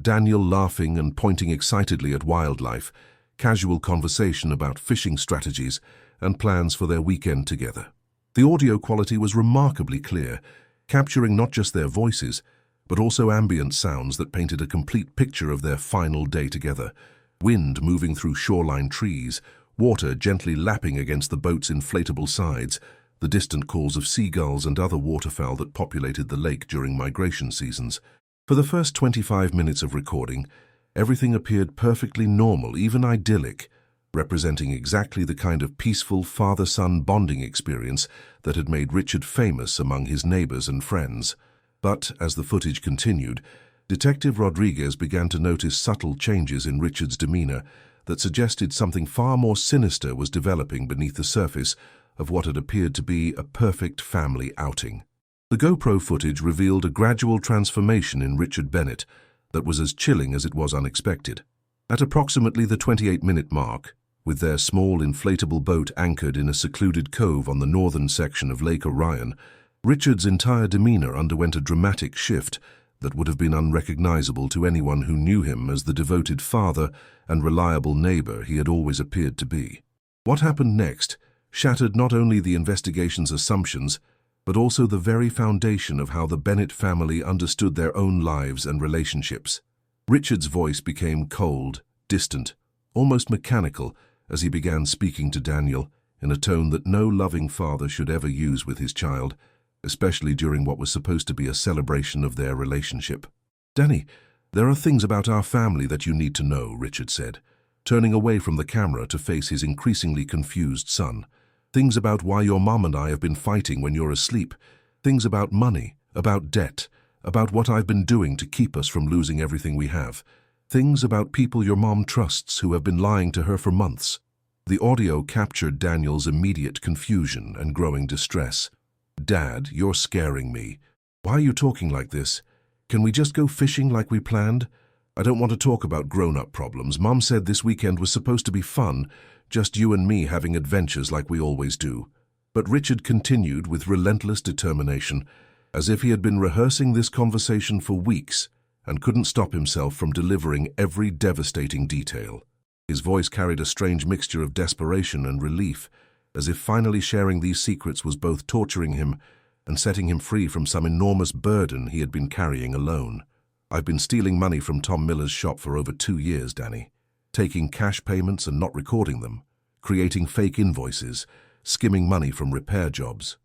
Daniel laughing and pointing excitedly at wildlife, casual conversation about fishing strategies, and plans for their weekend together. The audio quality was remarkably clear, capturing not just their voices, but also ambient sounds that painted a complete picture of their final day together. Wind moving through shoreline trees, water gently lapping against the boat's inflatable sides, the distant calls of seagulls and other waterfowl that populated the lake during migration seasons. For the first 25 minutes of recording, everything appeared perfectly normal, even idyllic, representing exactly the kind of peaceful father-son bonding experience that had made Richard famous among his neighbors and friends. But, as the footage continued, Detective Rodriguez began to notice subtle changes in Richard's demeanor that suggested something far more sinister was developing beneath the surface of what had appeared to be a perfect family outing. The GoPro footage revealed a gradual transformation in Richard Bennett that was as chilling as it was unexpected. At approximately the 28-minute mark, with their small inflatable boat anchored in a secluded cove on the northern section of Lake Orion, Richard's entire demeanor underwent a dramatic shift that would have been unrecognizable to anyone who knew him as the devoted father and reliable neighbor he had always appeared to be. What happened next shattered not only the investigation's assumptions, but also the very foundation of how the Bennett family understood their own lives and relationships. Richard's voice became cold, distant, almost mechanical, as he began speaking to Daniel in a tone that no loving father should ever use with his child, especially during what was supposed to be a celebration of their relationship. "Danny, there are things about our family that you need to know," Richard said, turning away from the camera to face his increasingly confused son. "Things about why your mom and I have been fighting when you're asleep. Things about money, about debt, about what I've been doing to keep us from losing everything we have. Things about people your mom trusts who have been lying to her for months." The audio captured Daniel's immediate confusion and growing distress. "Dad, you're scaring me. Why are you talking like this? Can we just go fishing like we planned? I don't want to talk about grown-up problems. Mom said this weekend was supposed to be fun, just you and me having adventures like we always do." But Richard continued with relentless determination, as if he had been rehearsing this conversation for weeks and couldn't stop himself from delivering every devastating detail. His voice carried a strange mixture of desperation and relief, as if finally sharing these secrets was both torturing him and setting him free from some enormous burden he had been carrying alone. "I've been stealing money from Tom Miller's shop for over 2 years, Danny. Taking cash payments and not recording them, creating fake invoices, skimming money from repair jobs.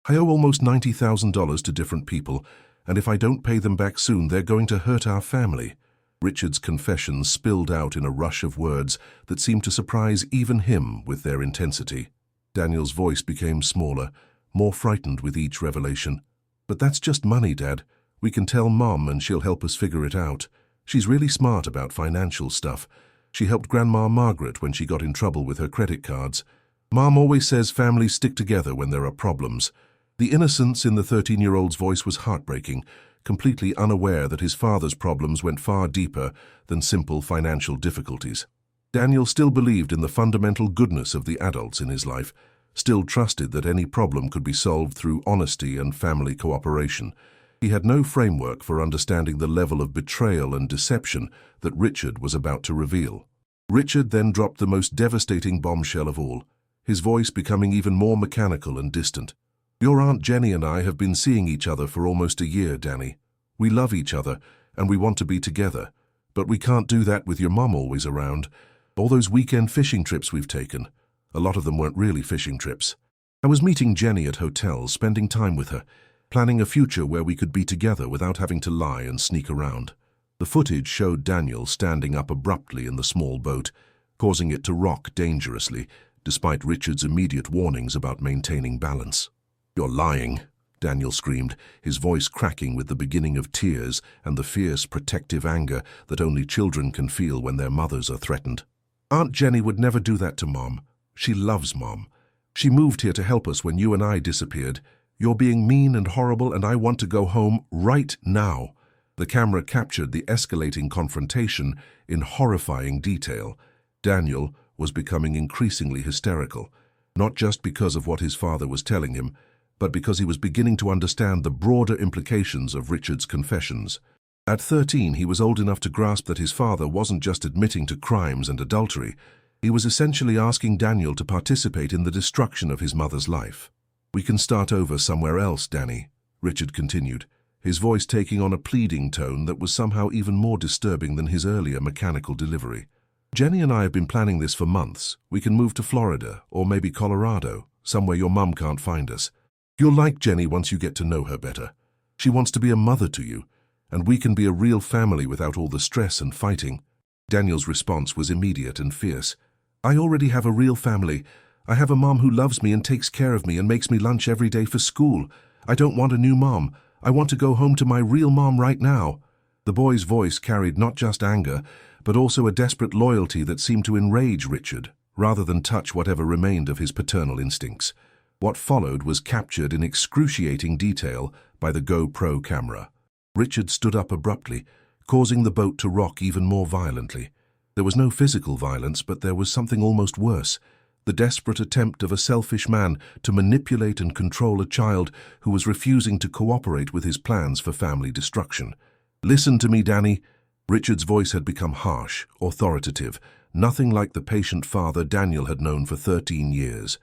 I owe almost $90,000 to different people, and if I don't pay them back soon, they're going to hurt our family." Richard's confessions spilled out in a rush of words that seemed to surprise even him with their intensity. Daniel's voice became smaller, more frightened with each revelation. "But that's just money, Dad. We can tell Mom and she'll help us figure it out. She's really smart about financial stuff. She helped Grandma Margaret when she got in trouble with her credit cards. Mom always says families stick together when there are problems." The innocence in the 13-year-old's voice was heartbreaking, completely unaware that his father's problems went far deeper than simple financial difficulties. Daniel still believed in the fundamental goodness of the adults in his life, still trusted that any problem could be solved through honesty and family cooperation. He had no framework for understanding the level of betrayal and deception that Richard was about to reveal. Richard then dropped the most devastating bombshell of all, his voice becoming even more mechanical and distant. "Your Aunt Jenny and I have been seeing each other for almost a year, Danny. We love each other, and we want to be together. But we can't do that with your mom always around. All those weekend fishing trips we've taken, a lot of them weren't really fishing trips. I was meeting Jenny at hotels, spending time with her, planning a future where we could be together without having to lie and sneak around." The footage showed Daniel standing up abruptly in the small boat, causing it to rock dangerously, despite Richard's immediate warnings about maintaining balance. "You're lying. Daniel screamed, his voice cracking with the beginning of tears and the fierce, protective anger that only children can feel when their mothers are threatened. Aunt Jenny would never do that to Mom. She loves Mom. She moved here to help us when you and I disappeared. You're being mean and horrible, and I want to go home right now. The camera captured the escalating confrontation in horrifying detail. Daniel was becoming increasingly hysterical, not just because of what his father was telling him, but because he was beginning to understand the broader implications of Richard's confessions. At 13, he was old enough to grasp that his father wasn't just admitting to crimes and adultery. He was essentially asking Daniel to participate in the destruction of his mother's life. "We can start over somewhere else, Danny," Richard continued, his voice taking on a pleading tone that was somehow even more disturbing than his earlier mechanical delivery. "Jenny and I have been planning this for months. We can move to Florida, or maybe Colorado, somewhere your mum can't find us. You'll like Jenny once you get to know her better. She wants to be a mother to you, and we can be a real family without all the stress and fighting." Daniel's response was immediate and fierce. "I already have a real family. I have a mom who loves me and takes care of me and makes me lunch every day for school. I don't want a new mom. I want to go home to my real mom right now." The boy's voice carried not just anger, but also a desperate loyalty that seemed to enrage Richard, rather than touch whatever remained of his paternal instincts. What followed was captured in excruciating detail by the GoPro camera. Richard stood up abruptly, causing the boat to rock even more violently. There was no physical violence, but there was something almost worse. The desperate attempt of a selfish man to manipulate and control a child who was refusing to cooperate with his plans for family destruction. "Listen to me, Danny." Richard's voice had become harsh, authoritative, nothing like the patient father Daniel had known for 13 years.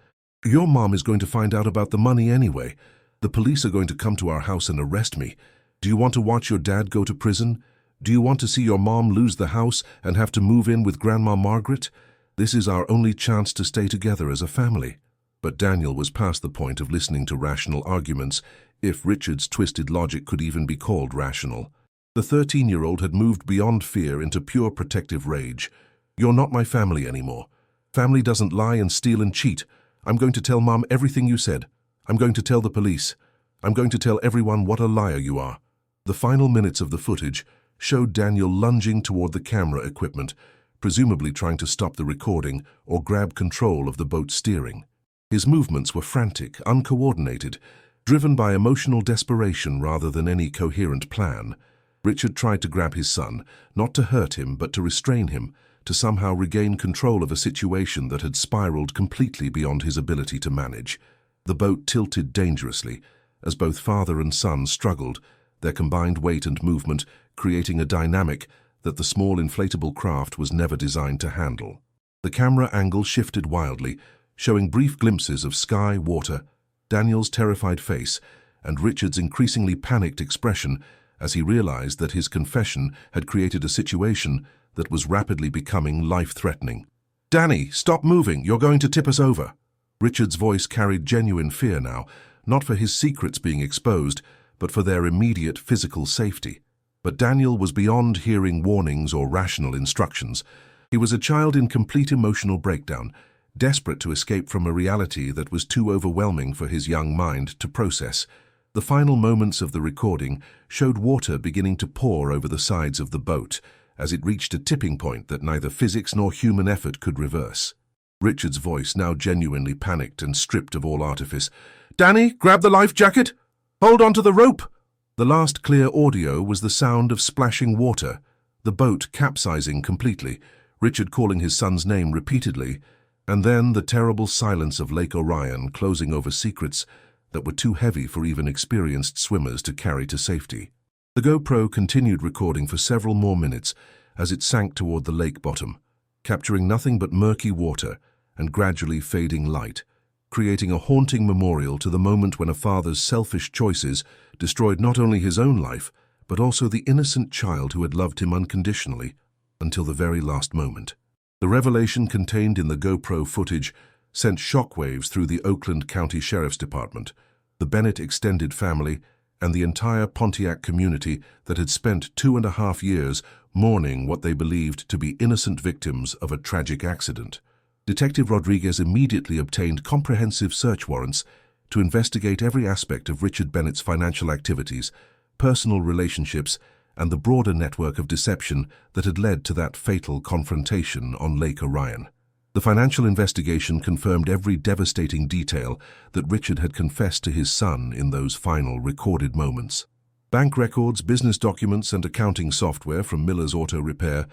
"Your mom is going to find out about the money anyway. The police are going to come to our house and arrest me. Do you want to watch your dad go to prison? Do you want to see your mom lose the house and have to move in with Grandma Margaret? This is our only chance to stay together as a family." But Daniel was past the point of listening to rational arguments, if Richard's twisted logic could even be called rational. The 13-year-old had moved beyond fear into pure protective rage. "You're not my family anymore. Family doesn't lie and steal and cheat. I'm going to tell Mom everything you said. I'm going to tell the police. I'm going to tell everyone what a liar you are." The final minutes of the footage showed Daniel lunging toward the camera equipment, presumably trying to stop the recording or grab control of the boat's steering. His movements were frantic, uncoordinated, driven by emotional desperation rather than any coherent plan. Richard tried to grab his son, not to hurt him but to restrain him, to somehow regain control of a situation that had spiraled completely beyond his ability to manage. The boat tilted dangerously, as both father and son struggled, their combined weight and movement creating a dynamic that the small inflatable craft was never designed to handle. The camera angle shifted wildly, showing brief glimpses of sky, water, Daniel's terrified face, and Richard's increasingly panicked expression as he realized that his confession had created a situation that was rapidly becoming life-threatening. "Danny, stop moving, you're going to tip us over." Richard's voice carried genuine fear now, not for his secrets being exposed, but for their immediate physical safety. But Daniel was beyond hearing warnings or rational instructions. He was a child in complete emotional breakdown, desperate to escape from a reality that was too overwhelming for his young mind to process. The final moments of the recording showed water beginning to pour over the sides of the boat as it reached a tipping point that neither physics nor human effort could reverse. Richard's voice, now genuinely panicked and stripped of all artifice. "Danny, grab the life jacket! Hold on to the rope!" The last clear audio was the sound of splashing water, the boat capsizing completely, Richard calling his son's name repeatedly, and then the terrible silence of Lake Orion closing over secrets that were too heavy for even experienced swimmers to carry to safety. The GoPro continued recording for several more minutes as it sank toward the lake bottom, capturing nothing but murky water and gradually fading light, creating a haunting memorial to the moment when a father's selfish choices destroyed not only his own life, but also the innocent child who had loved him unconditionally until the very last moment. The revelation contained in the GoPro footage sent shockwaves through the Oakland County Sheriff's Department, the Bennett extended family, and the entire Pontiac community that had spent 2.5 years mourning what they believed to be innocent victims of a tragic accident. Detective Rodriguez immediately obtained comprehensive search warrants, to investigate every aspect of Richard Bennett's financial activities, personal relationships, and the broader network of deception that had led to that fatal confrontation on Lake Orion. The financial investigation confirmed every devastating detail that Richard had confessed to his son in those final recorded moments. Bank records, business documents, and accounting software from Miller's Auto Repair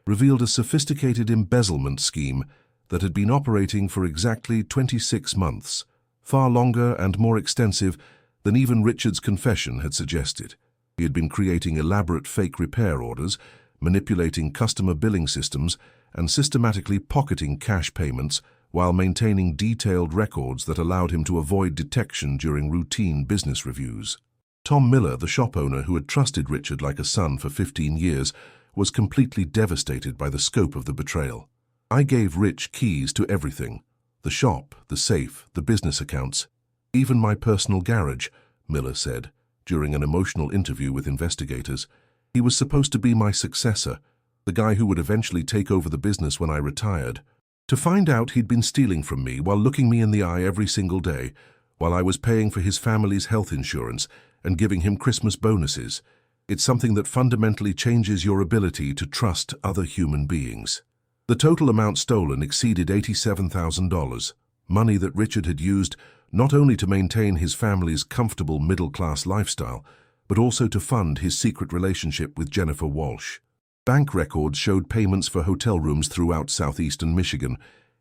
revealed a sophisticated embezzlement scheme that had been operating for exactly 26 months, far longer and more extensive than even Richard's confession had suggested. He had been creating elaborate fake repair orders, manipulating customer billing systems, and systematically pocketing cash payments while maintaining detailed records that allowed him to avoid detection during routine business reviews. Tom Miller, the shop owner who had trusted Richard like a son for 15 years, was completely devastated by the scope of the betrayal. "I gave Rich keys to everything: the shop, the safe, the business accounts, even my personal garage," Miller said during an emotional interview with investigators. "He was supposed to be my successor, the guy who would eventually take over the business when I retired. To find out he'd been stealing from me while looking me in the eye every single day, while I was paying for his family's health insurance and giving him Christmas bonuses. It's something that fundamentally changes your ability to trust other human beings." The total amount stolen exceeded $87,000, money that Richard had used not only to maintain his family's comfortable middle-class lifestyle, but also to fund his secret relationship with Jennifer Walsh. Bank records showed payments for hotel rooms throughout southeastern Michigan,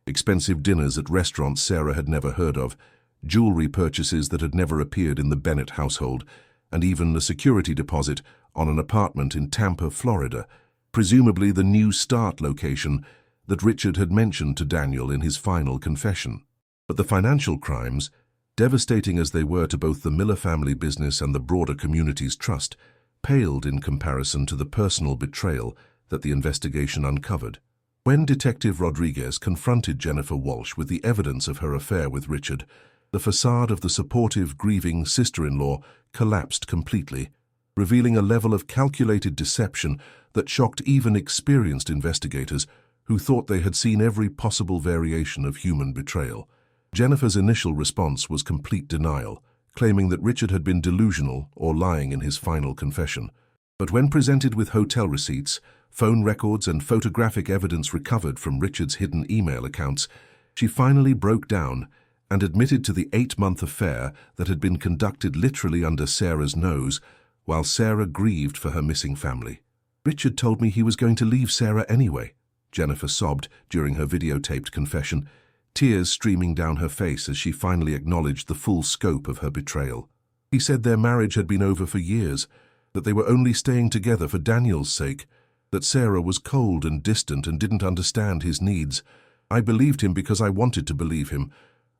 expensive dinners at restaurants Sarah had never heard of, jewelry purchases that had never appeared in the Bennett household, and even a security deposit on an apartment in Tampa, Florida, presumably the New Start location that Richard had mentioned to Daniel in his final confession. But the financial crimes, devastating as they were to both the Miller family business and the broader community's trust, paled in comparison to the personal betrayal that the investigation uncovered. When Detective Rodriguez confronted Jennifer Walsh with the evidence of her affair with Richard, the facade of the supportive, grieving sister-in-law collapsed completely, revealing a level of calculated deception that shocked even experienced investigators who thought they had seen every possible variation of human betrayal. Jennifer's initial response was complete denial, claiming that Richard had been delusional or lying in his final confession. But when presented with hotel receipts, phone records, and photographic evidence recovered from Richard's hidden email accounts, she finally broke down and admitted to the 8-month affair that had been conducted literally under Sarah's nose, while Sarah grieved for her missing family. "Richard told me he was going to leave Sarah anyway," Jennifer sobbed during her videotaped confession, tears streaming down her face as she finally acknowledged the full scope of her betrayal. "He said their marriage had been over for years, that they were only staying together for Daniel's sake, that Sarah was cold and distant and didn't understand his needs. I believed him because I wanted to believe him.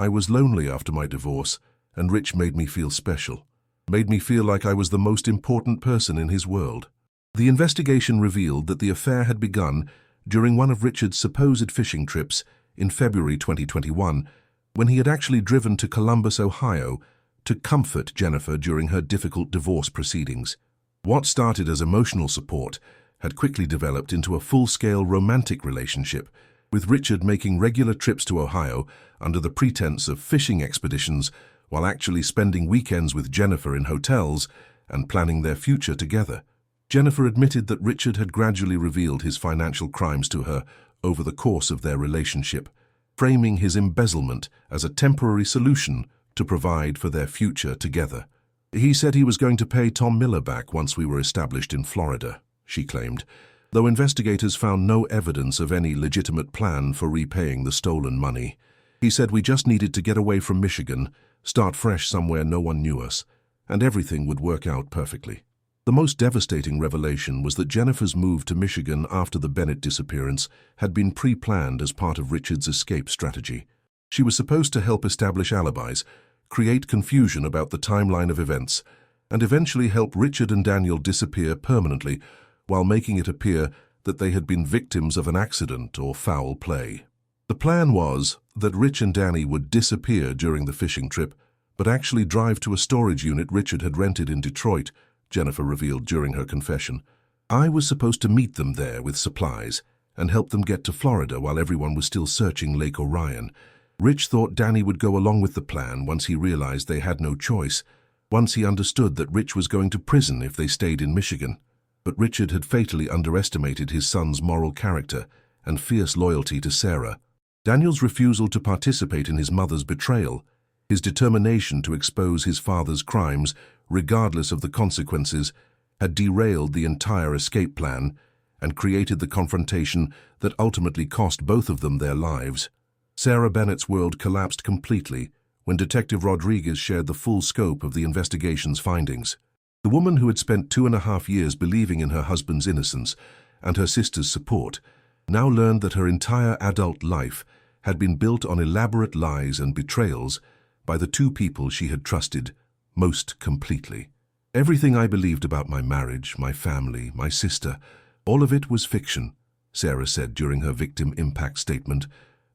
I was lonely after my divorce, and Rich made me feel special, made me feel like I was the most important person in his world." The investigation revealed that the affair had begun during one of Richard's supposed fishing trips in February 2021, when he had actually driven to Columbus, Ohio, to comfort Jennifer during her difficult divorce proceedings. What started as emotional support had quickly developed into a full-scale romantic relationship, with Richard making regular trips to Ohio under the pretense of fishing expeditions while actually spending weekends with Jennifer in hotels and planning their future together. Jennifer admitted that Richard had gradually revealed his financial crimes to her over the course of their relationship, framing his embezzlement as a temporary solution to provide for their future together. "He said he was going to pay Tom Miller back once we were established in Florida," she claimed, though investigators found no evidence of any legitimate plan for repaying the stolen money. "He said we just needed to get away from Michigan, start fresh somewhere no one knew us, and everything would work out perfectly." The most devastating revelation was that Jennifer's move to Michigan after the Bennett disappearance had been pre-planned as part of Richard's escape strategy. She was supposed to help establish alibis, create confusion about the timeline of events, and eventually help Richard and Daniel disappear permanently while making it appear that they had been victims of an accident or foul play. The plan was that Rich and Danny would disappear during the fishing trip, but actually drive to a storage unit Richard had rented in Detroit, Jennifer revealed during her confession. "I was supposed to meet them there with supplies and help them get to Florida while everyone was still searching Lake Orion. Rich thought Danny would go along with the plan once he realized they had no choice, once he understood that Rich was going to prison if they stayed in Michigan. But Richard had fatally underestimated his son's moral character and fierce loyalty to Sarah. Daniel's refusal to participate in his mother's betrayal, his determination to expose his father's crimes, regardless of the consequences, had derailed the entire escape plan and created the confrontation that ultimately cost both of them their lives. Sarah Bennett's world collapsed completely when Detective Rodriguez shared the full scope of the investigation's findings. The woman who had spent 2.5 years believing in her husband's innocence and her sister's support now learned that her entire adult life had been built on elaborate lies and betrayals by the two people she had trusted most completely. Everything I believed about my marriage, my family, my sister, all of it was fiction, Sarah said during her victim impact statement,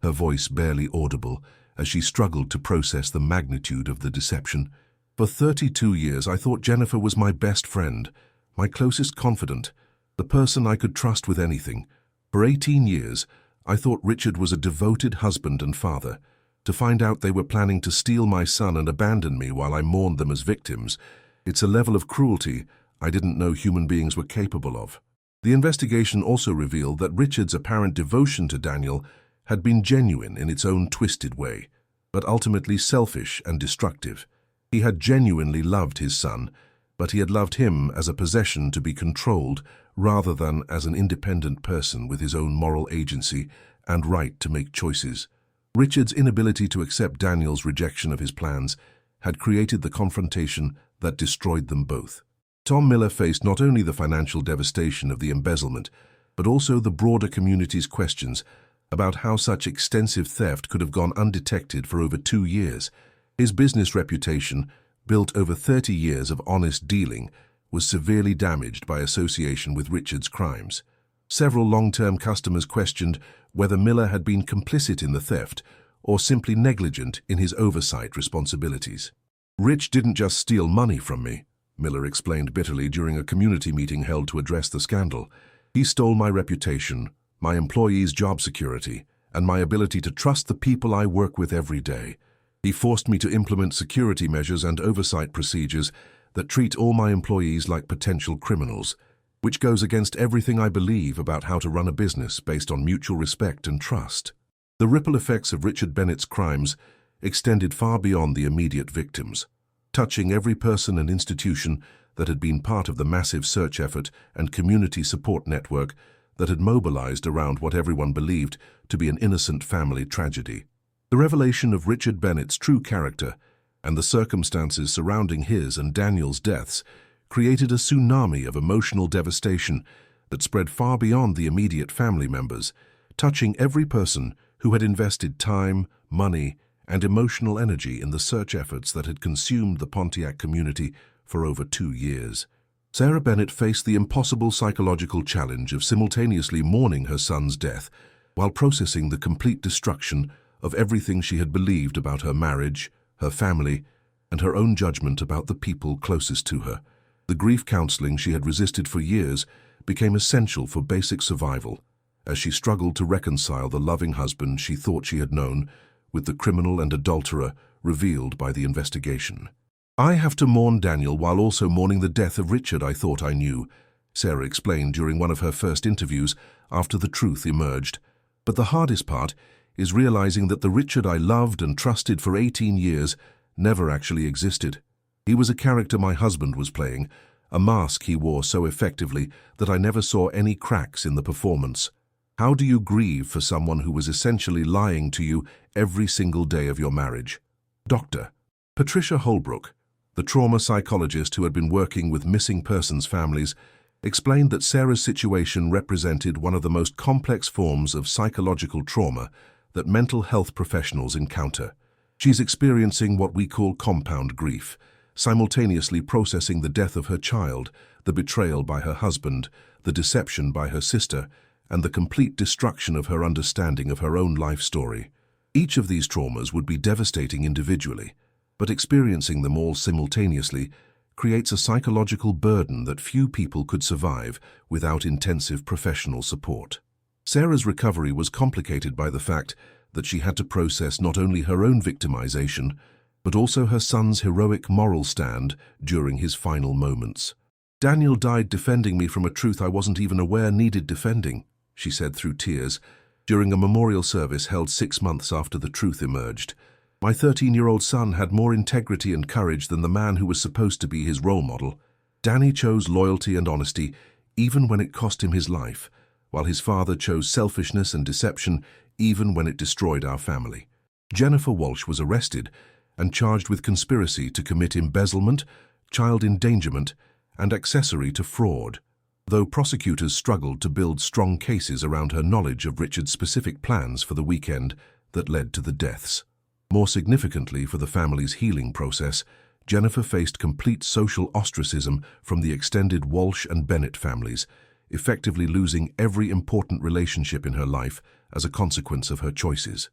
her voice barely audible as she struggled to process the magnitude of the deception. For 32 years, I thought Jennifer was my best friend, my closest confidant, the person I could trust with anything. For 18 years, I thought Richard was a devoted husband and father. To find out they were planning to steal my son and abandon me while I mourned them as victims, it's a level of cruelty I didn't know human beings were capable of. The investigation also revealed that Richard's apparent devotion to Daniel had been genuine in its own twisted way, but ultimately selfish and destructive. He had genuinely loved his son, but he had loved him as a possession to be controlled rather than as an independent person with his own moral agency and right to make choices. Richard's inability to accept Daniel's rejection of his plans had created the confrontation that destroyed them both. Tom Miller faced not only the financial devastation of the embezzlement, but also the broader community's questions about how such extensive theft could have gone undetected for over 2 years. His business reputation, built over 30 years of honest dealing, was severely damaged by association with Richard's crimes. Several long-term customers questioned whether Miller had been complicit in the theft or simply negligent in his oversight responsibilities. "Rich didn't just steal money from me," Miller explained bitterly during a community meeting held to address the scandal. "He stole my reputation, my employees' job security, and my ability to trust the people I work with every day. He forced me to implement security measures and oversight procedures that treat all my employees like potential criminals, which goes against everything I believe about how to run a business based on mutual respect and trust." The ripple effects of Richard Bennett's crimes extended far beyond the immediate victims, touching every person and institution that had been part of the massive search effort and community support network that had mobilized around what everyone believed to be an innocent family tragedy. The revelation of Richard Bennett's true character and the circumstances surrounding his and Daniel's deaths created a tsunami of emotional devastation that spread far beyond the immediate family members, touching every person who had invested time, money, and emotional energy in the search efforts that had consumed the Pontiac community for over 2 years. Sarah Bennett faced the impossible psychological challenge of simultaneously mourning her son's death while processing the complete destruction of everything she had believed about her marriage, her family, and her own judgment about the people closest to her. The grief counseling she had resisted for years became essential for basic survival, as she struggled to reconcile the loving husband she thought she had known with the criminal and adulterer revealed by the investigation. "I have to mourn Daniel while also mourning the death of Richard I thought I knew," Sarah explained during one of her first interviews after the truth emerged. "But the hardest part is realizing that the Richard I loved and trusted for 18 years never actually existed. He was a character my husband was playing, a mask he wore so effectively that I never saw any cracks in the performance. How do you grieve for someone who was essentially lying to you every single day of your marriage?" Dr. Patricia Holbrook, the trauma psychologist who had been working with missing persons' families, explained that Sarah's situation represented one of the most complex forms of psychological trauma that mental health professionals encounter. She's experiencing what we call compound grief, simultaneously processing the death of her child, the betrayal by her husband, the deception by her sister, and the complete destruction of her understanding of her own life story. Each of these traumas would be devastating individually, but experiencing them all simultaneously creates a psychological burden that few people could survive without intensive professional support. Sarah's recovery was complicated by the fact that she had to process not only her own victimization, but also her son's heroic moral stand during his final moments. "Daniel died defending me from a truth I wasn't even aware needed defending," she said through tears, during a memorial service held 6 months after the truth emerged. "My 13-year-old son had more integrity and courage than the man who was supposed to be his role model. Danny chose loyalty and honesty, even when it cost him his life, while his father chose selfishness and deception, even when it destroyed our family." Jennifer Walsh was arrested and charged with conspiracy to commit embezzlement, child endangerment, and accessory to fraud, though prosecutors struggled to build strong cases around her knowledge of Richard's specific plans for the weekend that led to the deaths. More significantly for the family's healing process, Jennifer faced complete social ostracism from the extended Walsh and Bennett families, effectively losing every important relationship in her life as a consequence of her choices.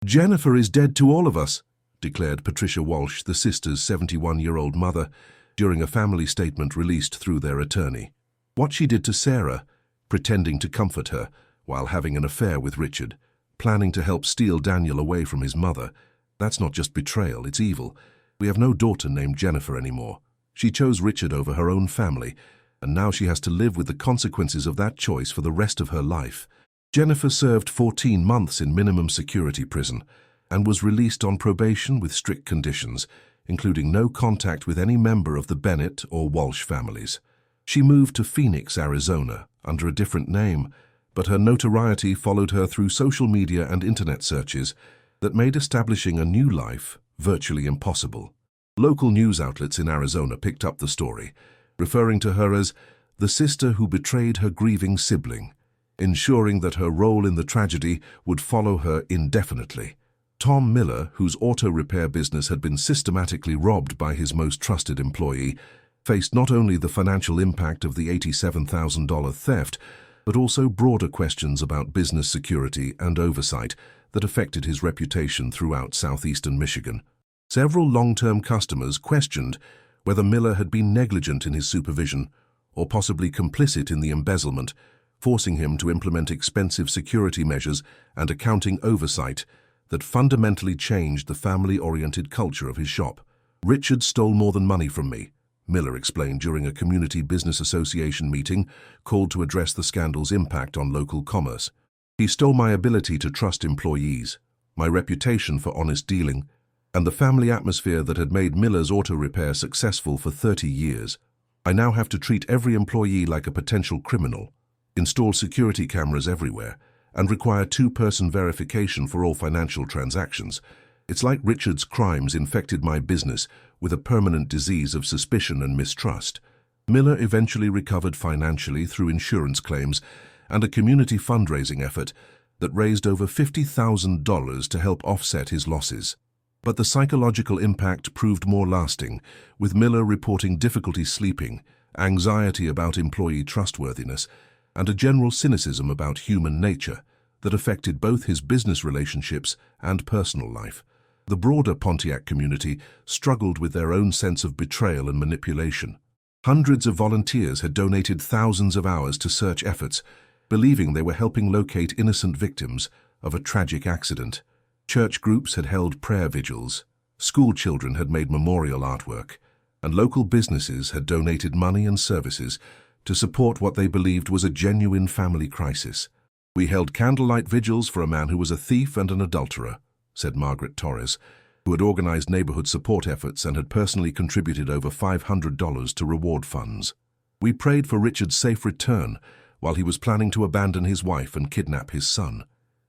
"Jennifer is dead to all of us," declared Patricia Walsh, the sister's 71-year-old mother, during a family statement released through their attorney. What she did to Sarah, pretending to comfort her while having an affair with Richard, planning to help steal Daniel away from his mother, that's not just betrayal, it's evil. We have no daughter named Jennifer anymore. She chose Richard over her own family, and now she has to live with the consequences of that choice for the rest of her life. Jennifer served 14 months in minimum security prison and was released on probation with strict conditions, including no contact with any member of the Bennett or Walsh families. She moved to Phoenix, Arizona, under a different name, but her notoriety followed her through social media and internet searches that made establishing a new life virtually impossible. Local news outlets in Arizona picked up the story, referring to her as the sister who betrayed her grieving sibling, ensuring that her role in the tragedy would follow her indefinitely. Tom Miller, whose auto repair business had been systematically robbed by his most trusted employee, faced not only the financial impact of the $87,000 theft, but also broader questions about business security and oversight that affected his reputation throughout southeastern Michigan. Several long-term customers questioned whether Miller had been negligent in his supervision or possibly complicit in the embezzlement, forcing him to implement expensive security measures and accounting oversight that fundamentally changed the family-oriented culture of his shop. "Richard stole more than money from me," Miller explained during a community business association meeting called to address the scandal's impact on local commerce. "He stole my ability to trust employees, my reputation for honest dealing, and the family atmosphere that had made Miller's auto repair successful for 30 years. I now have to treat every employee like a potential criminal, install security cameras everywhere, and require two-person verification for all financial transactions. It's like Richard's crimes infected my business with a permanent disease of suspicion and mistrust." Miller eventually recovered financially through insurance claims and a community fundraising effort that raised over $50,000 to help offset his losses. But the psychological impact proved more lasting, with Miller reporting difficulty sleeping, anxiety about employee trustworthiness, and a general cynicism about human nature that affected both his business relationships and personal life. The broader Pontiac community struggled with their own sense of betrayal and manipulation. Hundreds of volunteers had donated thousands of hours to search efforts, believing they were helping locate innocent victims of a tragic accident. Church groups had held prayer vigils, school children had made memorial artwork, and local businesses had donated money and services to support what they believed was a genuine family crisis. "We held candlelight vigils for a man who was a thief and an adulterer," said Margaret Torres, who had organized neighborhood support efforts and had personally contributed over $500 to reward funds. "We prayed for Richard's safe return while he was planning to abandon his wife and kidnap his son.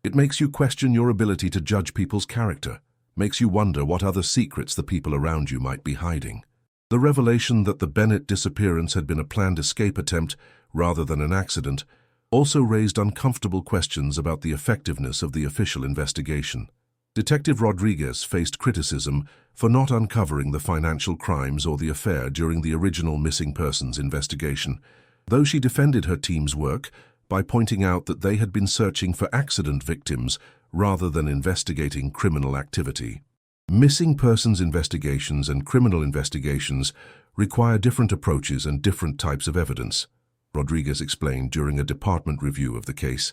It makes you question your ability to judge people's character, makes you wonder what other secrets the people around you might be hiding." The revelation that the Bennett disappearance had been a planned escape attempt rather than an accident also raised uncomfortable questions about the effectiveness of the official investigation. Detective Rodriguez faced criticism for not uncovering the financial crimes or the affair during the original missing persons investigation, though she defended her team's work by pointing out that they had been searching for accident victims rather than investigating criminal activity. Missing persons investigations and criminal investigations require different approaches and different types of evidence, Rodriguez explained during a department review of the case.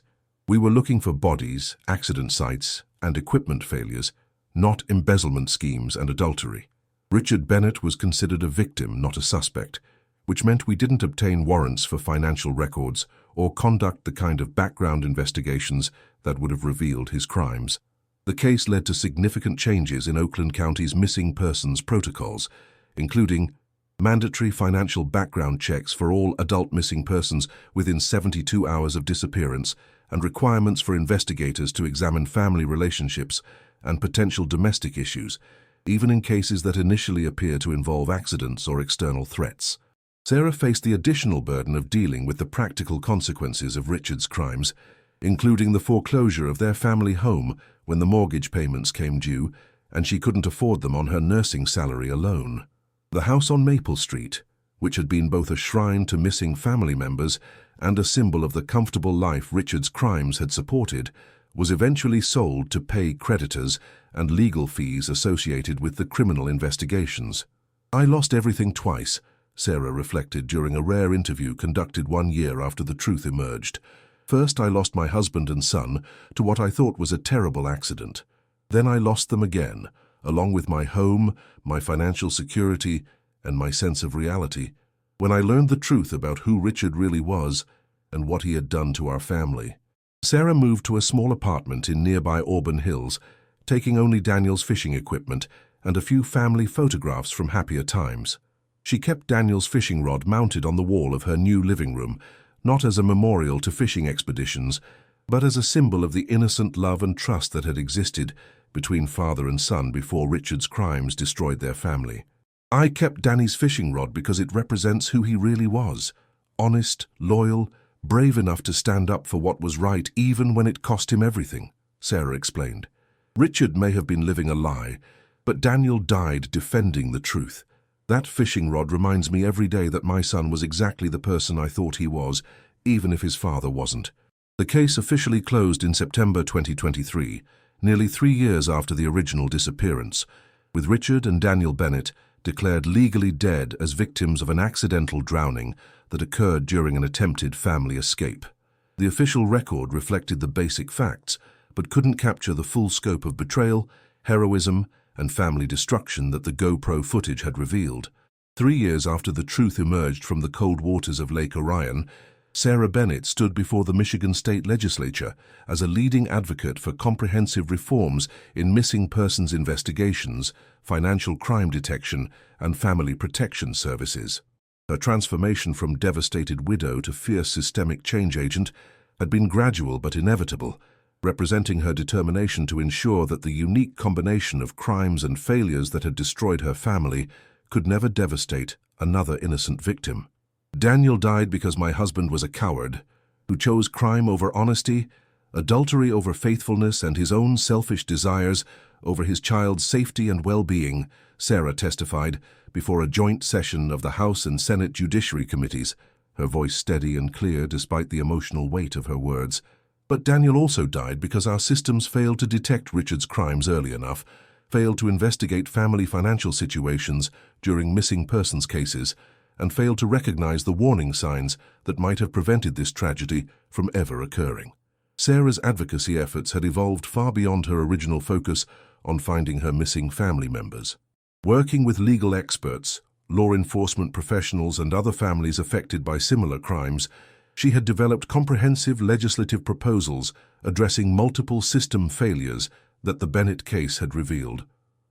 We were looking for bodies, accident sites, and equipment failures, not embezzlement schemes and adultery. Richard Bennett was considered a victim, not a suspect, which meant we didn't obtain warrants for financial records or conduct the kind of background investigations that would have revealed his crimes. The case led to significant changes in Oakland County's missing persons protocols, including mandatory financial background checks for all adult missing persons within 72 hours of disappearance and requirements for investigators to examine family relationships and potential domestic issues, even in cases that initially appear to involve accidents or external threats. Sarah faced the additional burden of dealing with the practical consequences of Richard's crimes, including the foreclosure of their family home when the mortgage payments came due and she couldn't afford them on her nursing salary alone. The house on Maple Street, which had been both a shrine to missing family members and a symbol of the comfortable life Richard's crimes had supported, was eventually sold to pay creditors and legal fees associated with the criminal investigations. "I lost everything twice," Sarah reflected during a rare interview conducted 1 year after the truth emerged. "First, I lost my husband and son to what I thought was a terrible accident. Then I lost them again, along with my home, my financial security, and my sense of reality, when I learned the truth about who Richard really was and what he had done to our family." Sarah moved to a small apartment in nearby Auburn Hills, taking only Daniel's fishing equipment and a few family photographs from happier times. She kept Daniel's fishing rod mounted on the wall of her new living room, not as a memorial to fishing expeditions, but as a symbol of the innocent love and trust that had existed between father and son before Richard's crimes destroyed their family. "I kept Danny's fishing rod because it represents who he really was: honest, loyal, brave enough to stand up for what was right even when it cost him everything," Sarah explained. "Richard may have been living a lie, but Daniel died defending the truth. That fishing rod reminds me every day that my son was exactly the person I thought he was, even if his father wasn't." The case officially closed in September 2023, nearly 3 years after the original disappearance, with Richard and Daniel Bennett declared legally dead as victims of an accidental drowning that occurred during an attempted family escape. The official record reflected the basic facts, but couldn't capture the full scope of betrayal, heroism, and family destruction that the GoPro footage had revealed. 3 years after the truth emerged from the cold waters of Lake Orion, Sarah Bennett stood before the Michigan State Legislature as a leading advocate for comprehensive reforms in missing persons investigations, financial crime detection, and family protection services. Her transformation from devastated widow to fierce systemic change agent had been gradual but inevitable, representing her determination to ensure that the unique combination of crimes and failures that had destroyed her family could never devastate another innocent victim. "Daniel died because my husband was a coward, who chose crime over honesty, adultery over faithfulness, and his own selfish desires over his child's safety and well-being," Sarah testified before a joint session of the House and Senate Judiciary Committees, her voice steady and clear despite the emotional weight of her words. "But Daniel also died because our systems failed to detect Richard's crimes early enough, failed to investigate family financial situations during missing persons cases, and failed to recognize the warning signs that might have prevented this tragedy from ever occurring." Sarah's advocacy efforts had evolved far beyond her original focus on finding her missing family members. Working with legal experts, law enforcement professionals, and other families affected by similar crimes, she had developed comprehensive legislative proposals addressing multiple system failures that the Bennett case had revealed.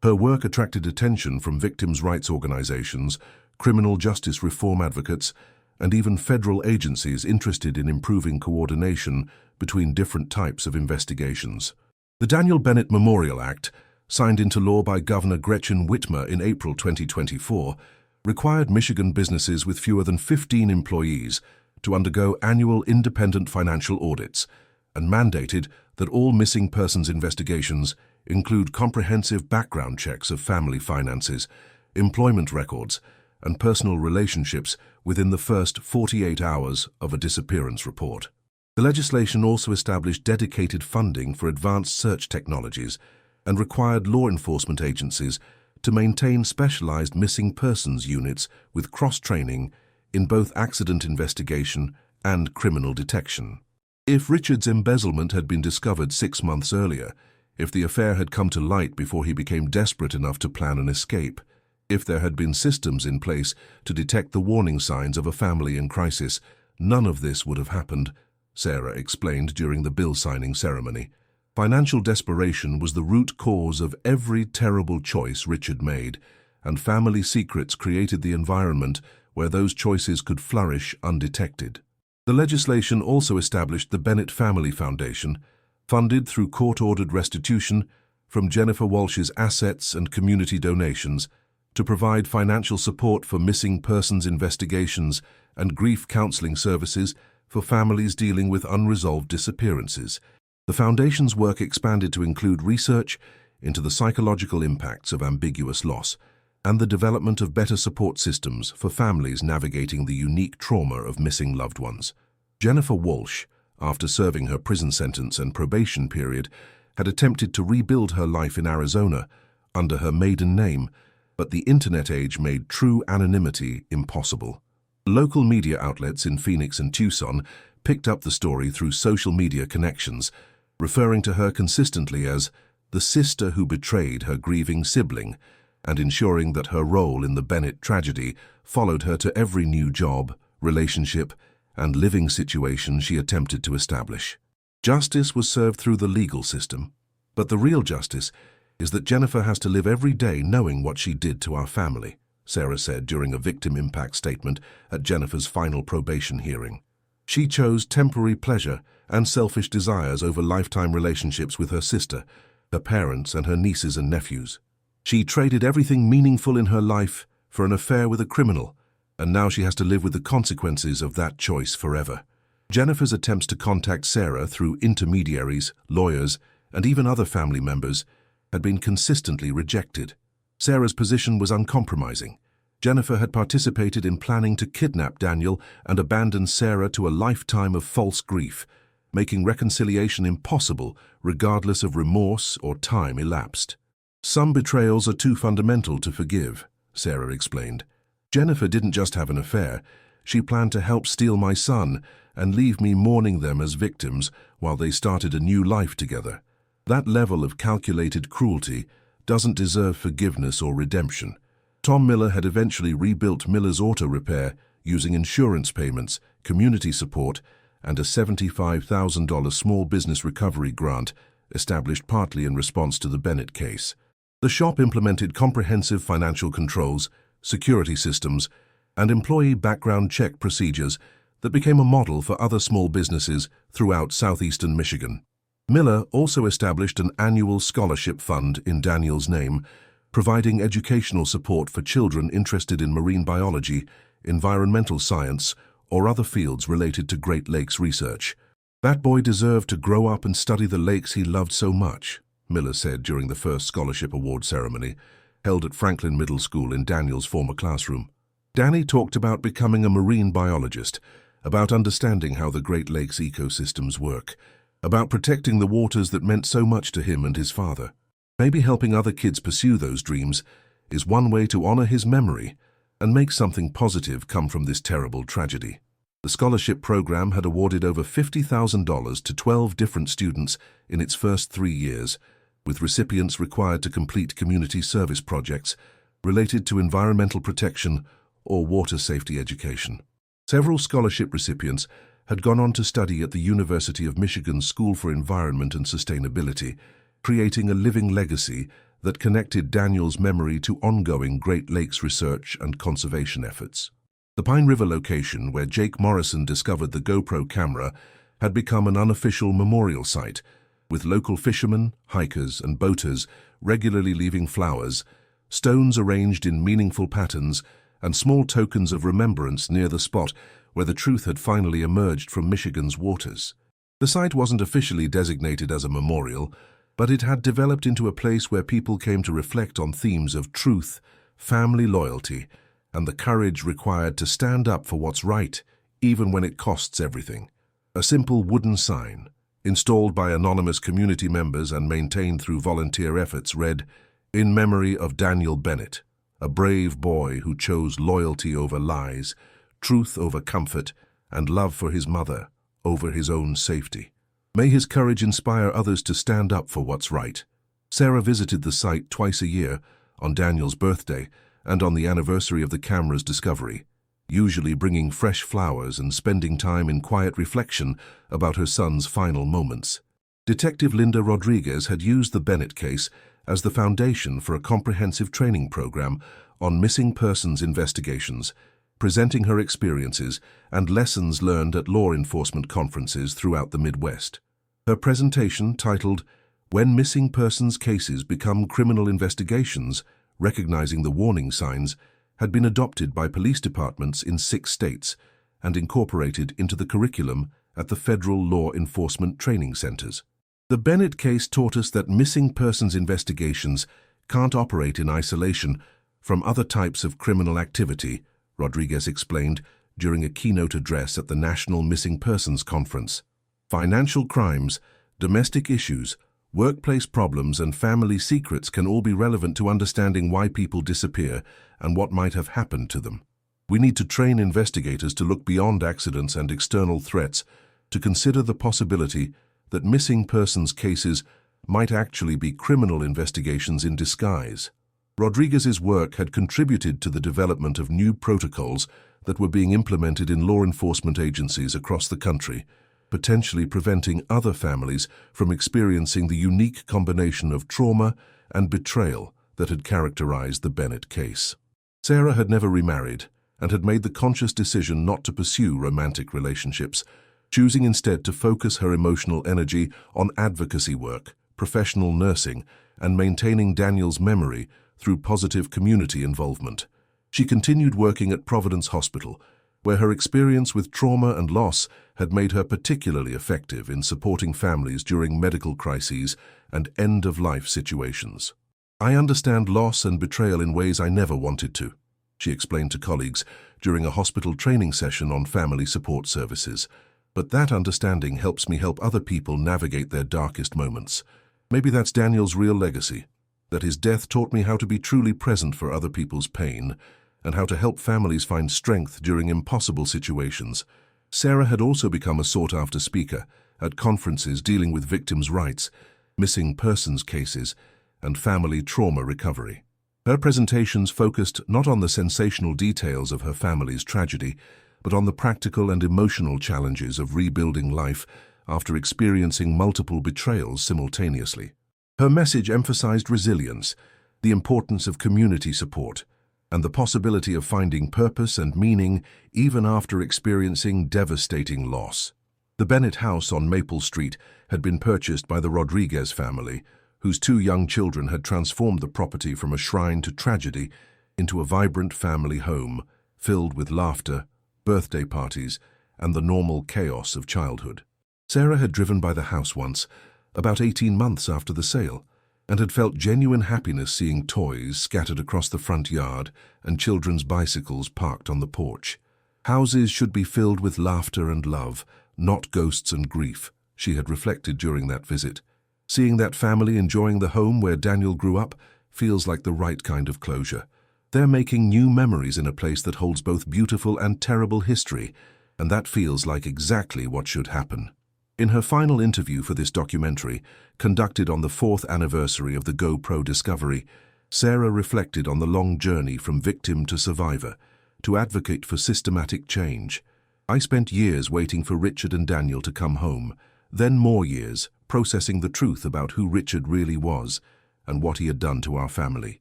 Her work attracted attention from victims' rights organizations, criminal justice reform advocates, and even federal agencies interested in improving coordination between different types of investigations. The Daniel Bennett Memorial Act, signed into law by Governor Gretchen Whitmer in April 2024, required Michigan businesses with fewer than 15 employees to undergo annual independent financial audits, and mandated that all missing persons investigations include comprehensive background checks of family finances, employment records, and personal relationships within the first 48 hours of a disappearance report. The legislation also established dedicated funding for advanced search technologies and required law enforcement agencies to maintain specialized missing persons units with cross-training in both accident investigation and criminal detection. If Richard's embezzlement had been discovered 6 months earlier, if the affair had come to light before he became desperate enough to plan an escape, if there had been systems in place to detect the warning signs of a family in crisis, none of this would have happened, Sarah explained during the bill signing ceremony. Financial desperation was the root cause of every terrible choice Richard made, and family secrets created the environment where those choices could flourish undetected. The legislation also established the Bennett Family Foundation, funded through court-ordered restitution from Jennifer Walsh's assets and community donations, to provide financial support for missing persons investigations and grief counseling services for families dealing with unresolved disappearances. The foundation's work expanded to include research into the psychological impacts of ambiguous loss and the development of better support systems for families navigating the unique trauma of missing loved ones. Jennifer Walsh, after serving her prison sentence and probation period, had attempted to rebuild her life in Arizona under her maiden name, but the internet age made true anonymity impossible. Local media outlets in Phoenix and Tucson picked up the story through social media connections, referring to her consistently as the sister who betrayed her grieving sibling, and ensuring that her role in the Bennett tragedy followed her to every new job, relationship, and living situation she attempted to establish. Justice was served through the legal system, but the real justice is that Jennifer has to live every day knowing what she did to our family, Sarah said during a victim impact statement at Jennifer's final probation hearing. She chose temporary pleasure and selfish desires over lifetime relationships with her sister, her parents, and her nieces and nephews. She traded everything meaningful in her life for an affair with a criminal, and now she has to live with the consequences of that choice forever. Jennifer's attempts to contact Sarah through intermediaries, lawyers, and even other family members had been consistently rejected. Sarah's position was uncompromising. Jennifer had participated in planning to kidnap Daniel and abandon Sarah to a lifetime of false grief, making reconciliation impossible regardless of remorse or time elapsed. Some betrayals are too fundamental to forgive, Sarah explained. Jennifer didn't just have an affair. She planned to help steal my son and leave me mourning them as victims while they started a new life together. That level of calculated cruelty doesn't deserve forgiveness or redemption. Tom Miller had eventually rebuilt Miller's auto repair using insurance payments, community support, and a $75,000 small business recovery grant established partly in response to the Bennett case. The shop implemented comprehensive financial controls, security systems, and employee background check procedures that became a model for other small businesses throughout southeastern Michigan. Miller also established an annual scholarship fund in Daniel's name, providing educational support for children interested in marine biology, environmental science, or other fields related to Great Lakes research. That boy deserved to grow up and study the lakes he loved so much, Miller said during the first scholarship award ceremony, held at Franklin Middle School in Daniel's former classroom. Danny talked about becoming a marine biologist, about understanding how the Great Lakes ecosystems work, about protecting the waters that meant so much to him and his father. Maybe helping other kids pursue those dreams is one way to honor his memory and make something positive come from this terrible tragedy. The scholarship program had awarded over $50,000 to 12 different students in its first 3 years, with recipients required to complete community service projects related to environmental protection or water safety education. Several scholarship recipients had gone on to study at the University of Michigan School for Environment and Sustainability, creating a living legacy that connected Daniel's memory to ongoing Great Lakes research and conservation efforts. The Pine River location where Jake Morrison discovered the GoPro camera had become an unofficial memorial site, with local fishermen, hikers, and boaters regularly leaving flowers, stones arranged in meaningful patterns, and small tokens of remembrance near the spot where the truth had finally emerged from Michigan's waters. The site wasn't officially designated as a memorial, but it had developed into a place where people came to reflect on themes of truth, family loyalty, and the courage required to stand up for what's right, even when it costs everything. A simple wooden sign, installed by anonymous community members and maintained through volunteer efforts, read, "In memory of Daniel Bennett, a brave boy who chose loyalty over lies, truth over comfort, and love for his mother, over his own safety. May his courage inspire others to stand up for what's right. Sarah visited the site twice a year, on Daniel's birthday and on the anniversary of the camera's discovery, usually bringing fresh flowers and spending time in quiet reflection about her son's final moments. Detective Linda Rodriguez had used the Bennett case as the foundation for a comprehensive training program on missing persons investigations, presenting her experiences and lessons learned at law enforcement conferences throughout the Midwest. Her presentation, titled "When Missing Persons Cases Become Criminal Investigations, Recognizing the Warning Signs," had been adopted by police departments in 6 states and incorporated into the curriculum at the federal law enforcement training centers. The Bennett case taught us that missing persons investigations can't operate in isolation from other types of criminal activity, Rodriguez explained during a keynote address at the National Missing Persons Conference. Financial crimes, domestic issues, workplace problems and family secrets can all be relevant to understanding why people disappear and what might have happened to them. We need to train investigators to look beyond accidents and external threats to consider the possibility that missing persons cases might actually be criminal investigations in disguise. Rodriguez's work had contributed to the development of new protocols that were being implemented in law enforcement agencies across the country, potentially preventing other families from experiencing the unique combination of trauma and betrayal that had characterized the Bennett case. Sarah had never remarried and had made the conscious decision not to pursue romantic relationships, choosing instead to focus her emotional energy on advocacy work, professional nursing, and maintaining Daniel's memory through positive community involvement. She continued working at Providence Hospital, where her experience with trauma and loss had made her particularly effective in supporting families during medical crises and end-of-life situations. "I understand loss and betrayal in ways I never wanted to," she explained to colleagues during a hospital training session on family support services. "But that understanding helps me help other people navigate their darkest moments. Maybe that's Daniel's real legacy, that his death taught me how to be truly present for other people's pain and how to help families find strength during impossible situations." Sarah had also become a sought-after speaker at conferences dealing with victims' rights, missing persons cases, and family trauma recovery. Her presentations focused not on the sensational details of her family's tragedy, but on the practical and emotional challenges of rebuilding life after experiencing multiple betrayals simultaneously. Her message emphasized resilience, the importance of community support, and the possibility of finding purpose and meaning even after experiencing devastating loss. The Bennett house on Maple Street had been purchased by the Rodriguez family, whose 2 young children had transformed the property from a shrine to tragedy into a vibrant family home filled with laughter, birthday parties, and the normal chaos of childhood. Sarah had driven by the house once, about 18 months after the sale, and had felt genuine happiness seeing toys scattered across the front yard and children's bicycles parked on the porch. "Houses should be filled with laughter and love, not ghosts and grief," she had reflected during that visit. Seeing that family enjoying the home where Daniel grew up feels like the right kind of closure. They're making new memories in a place that holds both beautiful and terrible history, and that feels like exactly what should happen. In her final interview for this documentary, conducted on the 4th anniversary of the GoPro discovery, Sarah reflected on the long journey from victim to survivor, to advocate for systematic change. "I spent years waiting for Richard and Daniel to come home, then more years processing the truth about who Richard really was and what he had done to our family.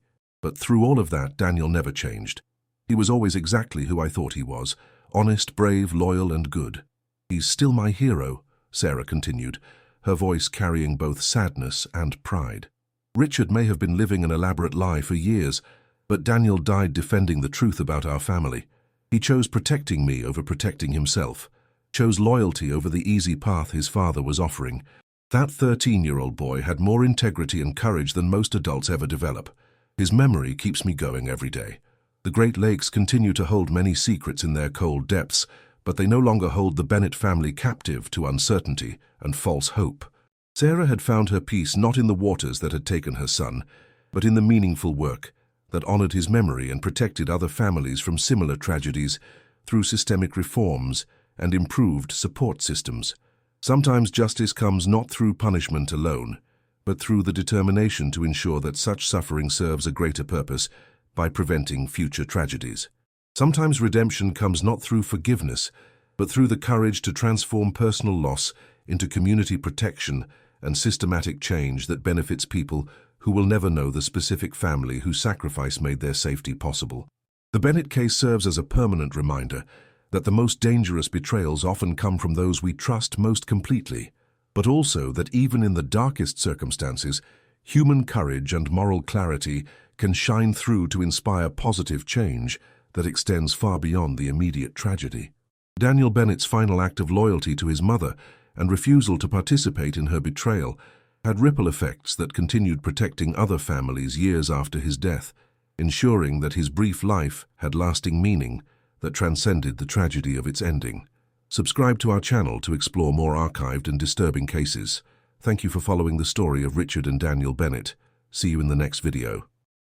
But through all of that, Daniel never changed. He was always exactly who I thought he was, honest, brave, loyal, and good. He's still my hero," Sarah continued, her voice carrying both sadness and pride. "Richard may have been living an elaborate lie for years, but Daniel died defending the truth about our family. He chose protecting me over protecting himself, chose loyalty over the easy path his father was offering. That 13-year-old boy had more integrity and courage than most adults ever develop. His memory keeps me going every day. The Great Lakes continue to hold many secrets in their cold depths, but they no longer hold the Bennett family captive to uncertainty and false hope." Sarah had found her peace not in the waters that had taken her son, but in the meaningful work that honored his memory and protected other families from similar tragedies through systemic reforms, and improved support systems. Sometimes justice comes not through punishment alone, but through the determination to ensure that such suffering serves a greater purpose by preventing future tragedies. Sometimes redemption comes not through forgiveness, but through the courage to transform personal loss into community protection and systematic change that benefits people who will never know the specific family whose sacrifice made their safety possible. The Bennett case serves as a permanent reminder that the most dangerous betrayals often come from those we trust most completely, but also that even in the darkest circumstances, human courage and moral clarity can shine through to inspire positive change that extends far beyond the immediate tragedy. Daniel Bennett's final act of loyalty to his mother and refusal to participate in her betrayal had ripple effects that continued protecting other families years after his death, ensuring that his brief life had lasting meaning that transcended the tragedy of its ending. Subscribe to our channel to explore more archived and disturbing cases. Thank you for following the story of Richard and Daniel Bennett. See you in the next video.